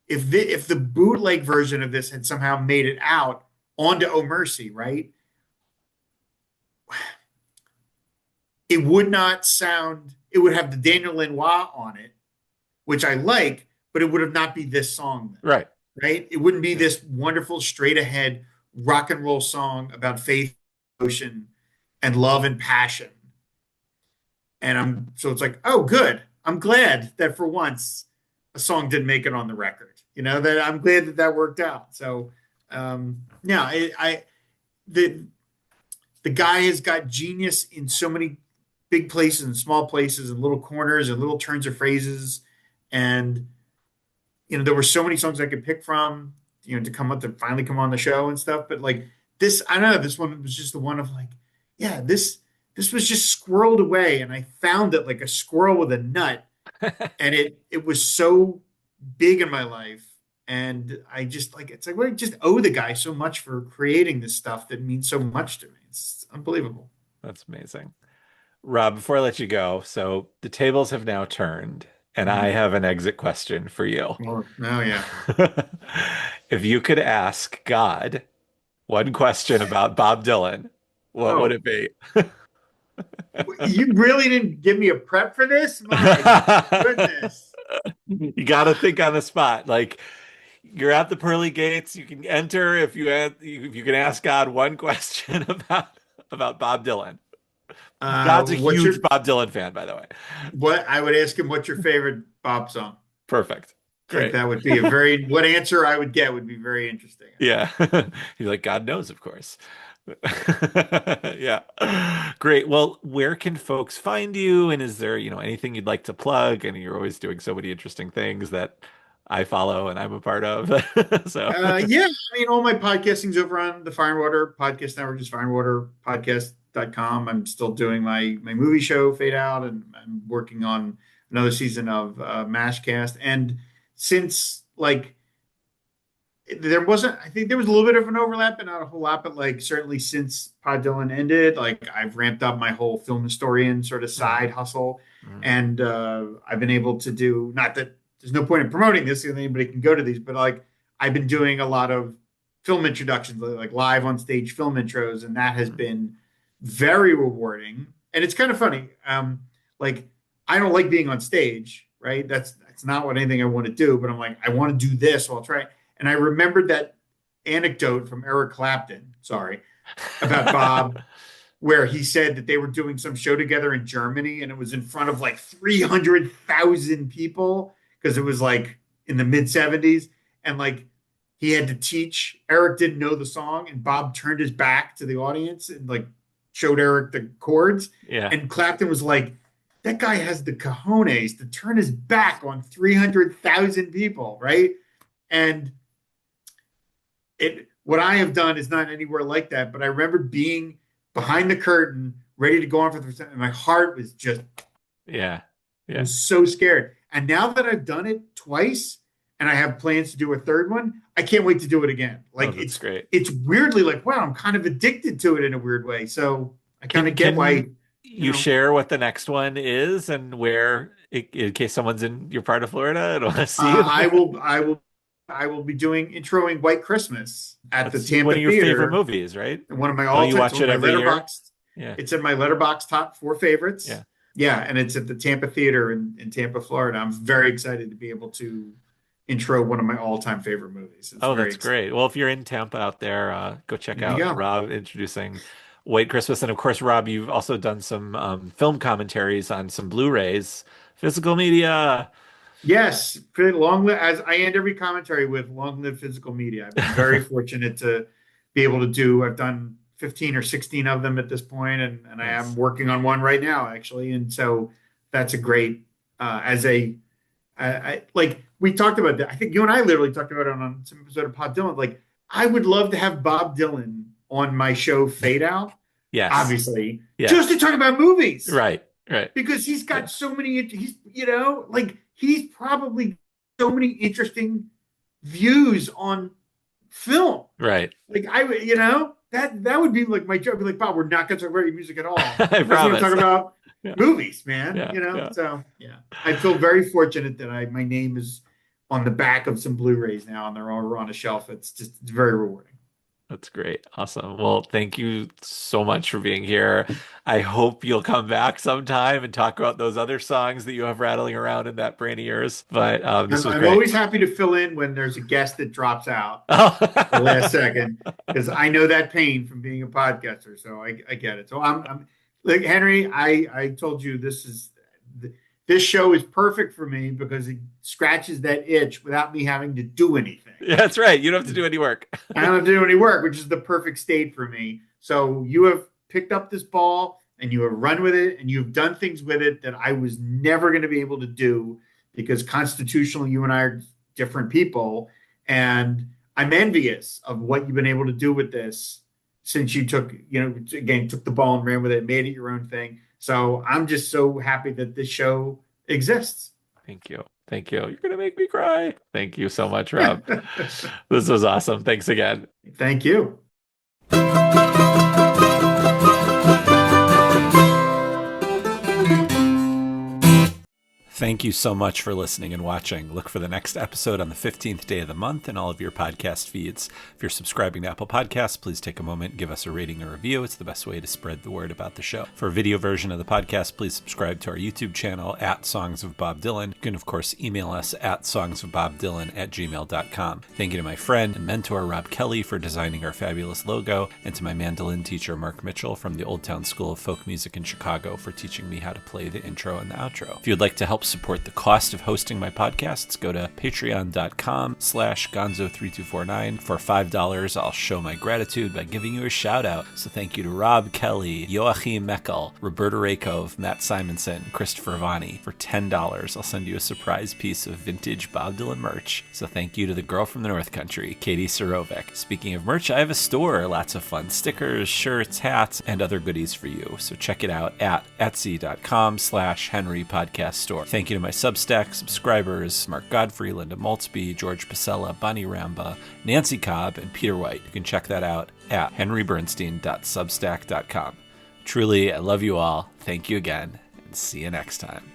if the bootleg version of this had somehow made it out onto Oh Mercy, right? It would not sound. It would have the Daniel Lanois on it, which I like, but it would have not be this song then, Right. right? It wouldn't be Right. this wonderful straight ahead rock and roll song about faith, emotion, and love and passion. And it's like, oh, good. I'm glad that for once a song didn't make it on the record. That I'm glad that worked out. So, yeah, the the guy has got genius in so many big places and small places and little corners and little turns of phrases. And there were so many songs I could pick from, to finally come on the show and stuff. But like this, I don't know, this one was just the one of like, yeah, this was just squirreled away, and I found it like a squirrel with a nut, and it was so big in my life. And I just like it's like we just owe the guy so much for creating this stuff that means so much to me. It's unbelievable. That's amazing. Rob, before I let you go, so the tables have now turned, and I Mhm. have an exit question for you. Oh yeah. If you could ask God one question about Bob Dylan, what would Oh, it be? you really didn't give me a prep for this? My goodness. You got to think on the spot. Like you're at the pearly gates, you can enter if you can ask God one question about Bob Dylan. God's a What's huge your Bob Dylan fan, by the way. what I would ask him, what's your favorite Bob song? Perfect. I think Great. that would be a very what answer I would get would be very interesting, I think. Yeah. He's like, God knows, of course. Yeah. Great. Well, where can folks find you? And is there, anything you'd like to plug? And you're always doing so many interesting things that I follow and I'm a part of. So, Yeah, I mean, all my podcasting's over on the Fire and Water Podcast Network, just fireandwaterpodcast.com. I'm still doing my movie show, Fade Out, and I'm working on another season of MashCast. And since like there wasn't, I think there was a little bit of an overlap, but not a whole lot. But like certainly since Pod Dylan ended, like I've ramped up my whole film historian sort of mm, side hustle, mm, and I've been able to do not that there's no point in promoting this because anybody can go to these, but like I've been doing a lot of film introductions, like live on stage film intros, and that has mm, been very rewarding. And it's kind of funny. Like I don't like being on stage, right? That's not what anything I want to do, but I'm like I want to do this, so I'll try. And I remembered that anecdote from Eric Clapton, sorry, about Bob, where he said that they were doing some show together in Germany and it was in front of like 300,000 people because it was like in the mid 70s. And like he had to teach, Eric didn't know the song, and Bob turned his back to the audience and like showed Eric the chords. yeah. And Clapton was like, that guy has the cojones to turn his back on 300,000 people, right? And it what I have done is not anywhere like that. But I remember being behind the curtain, ready to go on for the first time, and my heart was just Yeah. I Yeah. was so scared. And now that I've done it twice, and I have plans to do a third one, I can't wait to do it again. Oh, Like that's great. it's weirdly like wow, I'm kind of addicted to it in a weird way. So I kind Can of get why can you share what the next one is and where, in case someone's in your part of Florida and want to see you? I will be doing introing White Christmas at the That's Tampa one of your favorite Theater. movies, right? One of my Don't all you time, it's watch one of it my every year? letterboxed. Yeah. It's in my letterbox top four favorites. Yeah. Yeah, and it's at the Tampa Theater in Tampa, Florida. I'm very excited to be able to intro one of my all-time favorite movies. It's Oh, very that's exciting. great. Well, if you're in Tampa out there, go check There you out go. Rob introducing White Christmas. And of course, Rob, you've also done some film commentaries on some Blu-rays, physical media. Yes, pretty long. As I end every commentary with "Long live physical media." I've been very fortunate to be able to do. I've done 15 or 16 of them at this point, and I am Nice. working on one right now, actually. And so that's a great as a like we talked about that. I think you and I literally talked about it on some episode of Bob Dylan. Like I would love to have Bob Dylan on my show Fade Out, Yes. obviously, just to Yes. talk about movies Right. Right. because he's Yeah. got so many. He's like he's probably so many interesting views on film. Right. Like that would be like my job. I'd be like Bob, we're not going to talk about your music at all. I I just want to talk promise. about Yeah. movies, man. Yeah. Yeah. So yeah, I feel very fortunate that I my name is on the back of some Blu-rays now, and they're all on a shelf. It's very rewarding. That's great. Awesome. Well, thank you so much for being here. I hope you'll come back sometime and talk about those other songs that you have rattling around in that brain of yours. But this was I'm great. always happy to fill in when there's a guest that drops out the last Oh. second because I know that pain from being a podcaster. So I get it. So I'm like Henry. I told you this show is perfect for me because it scratches that itch without me having to do anything. Yeah, that's right. You don't have to do any work. I don't have to do any work, which is the perfect state for me. So you have picked up this ball and you have run with it and you've done things with it that I was never going to be able to do because constitutionally you and I are different people. And I'm envious of what you've been able to do with this since you took, again, took the ball and ran with it, made it your own thing. So I'm just so happy that this show exists. Thank you. Thank you. You're going to make me cry. Thank you so much, Rob. This was awesome. Thanks again. Thank you. Thank you so much for listening and watching. Look for the next episode on the 15th day of the month in all of your podcast feeds. If you're subscribing to Apple Podcasts, please take a moment and give us a rating or review. It's the best way to spread the word about the show. For a video version of the podcast, please subscribe to our YouTube channel at Songs of Bob Dylan. You can, of course, email us at songsofbobdylan@gmail.com. Thank you to my friend and mentor, Rob Kelly, for designing our fabulous logo, and to my mandolin teacher, Mark Mitchell, from the Old Town School of Folk Music in Chicago, for teaching me how to play the intro and the outro. If you'd like to help support the cost of hosting my podcasts, go to patreon.com/gonzo3249. For $5, I'll show my gratitude by giving you a shout out. So thank you to Rob Kelly, Joachim Meckel, Roberta Rakove, Matt Simonson, Christopher Vani. For $10, I'll send you a surprise piece of vintage Bob Dylan merch. So thank you to the girl from the North Country, Katie Sorovic. Speaking of merch, I have a store. Lots of fun stickers, shirts, hats, and other goodies for you. So check it out at etsy.com/Henry Podcast Store. Thank you to my Substack subscribers, Mark Godfrey, Linda Maltzby, George Pasella, Bonnie Ramba, Nancy Cobb, and Peter White. You can check that out at henrybernstein.substack.com. Truly, I love you all. Thank you again, and see you next time.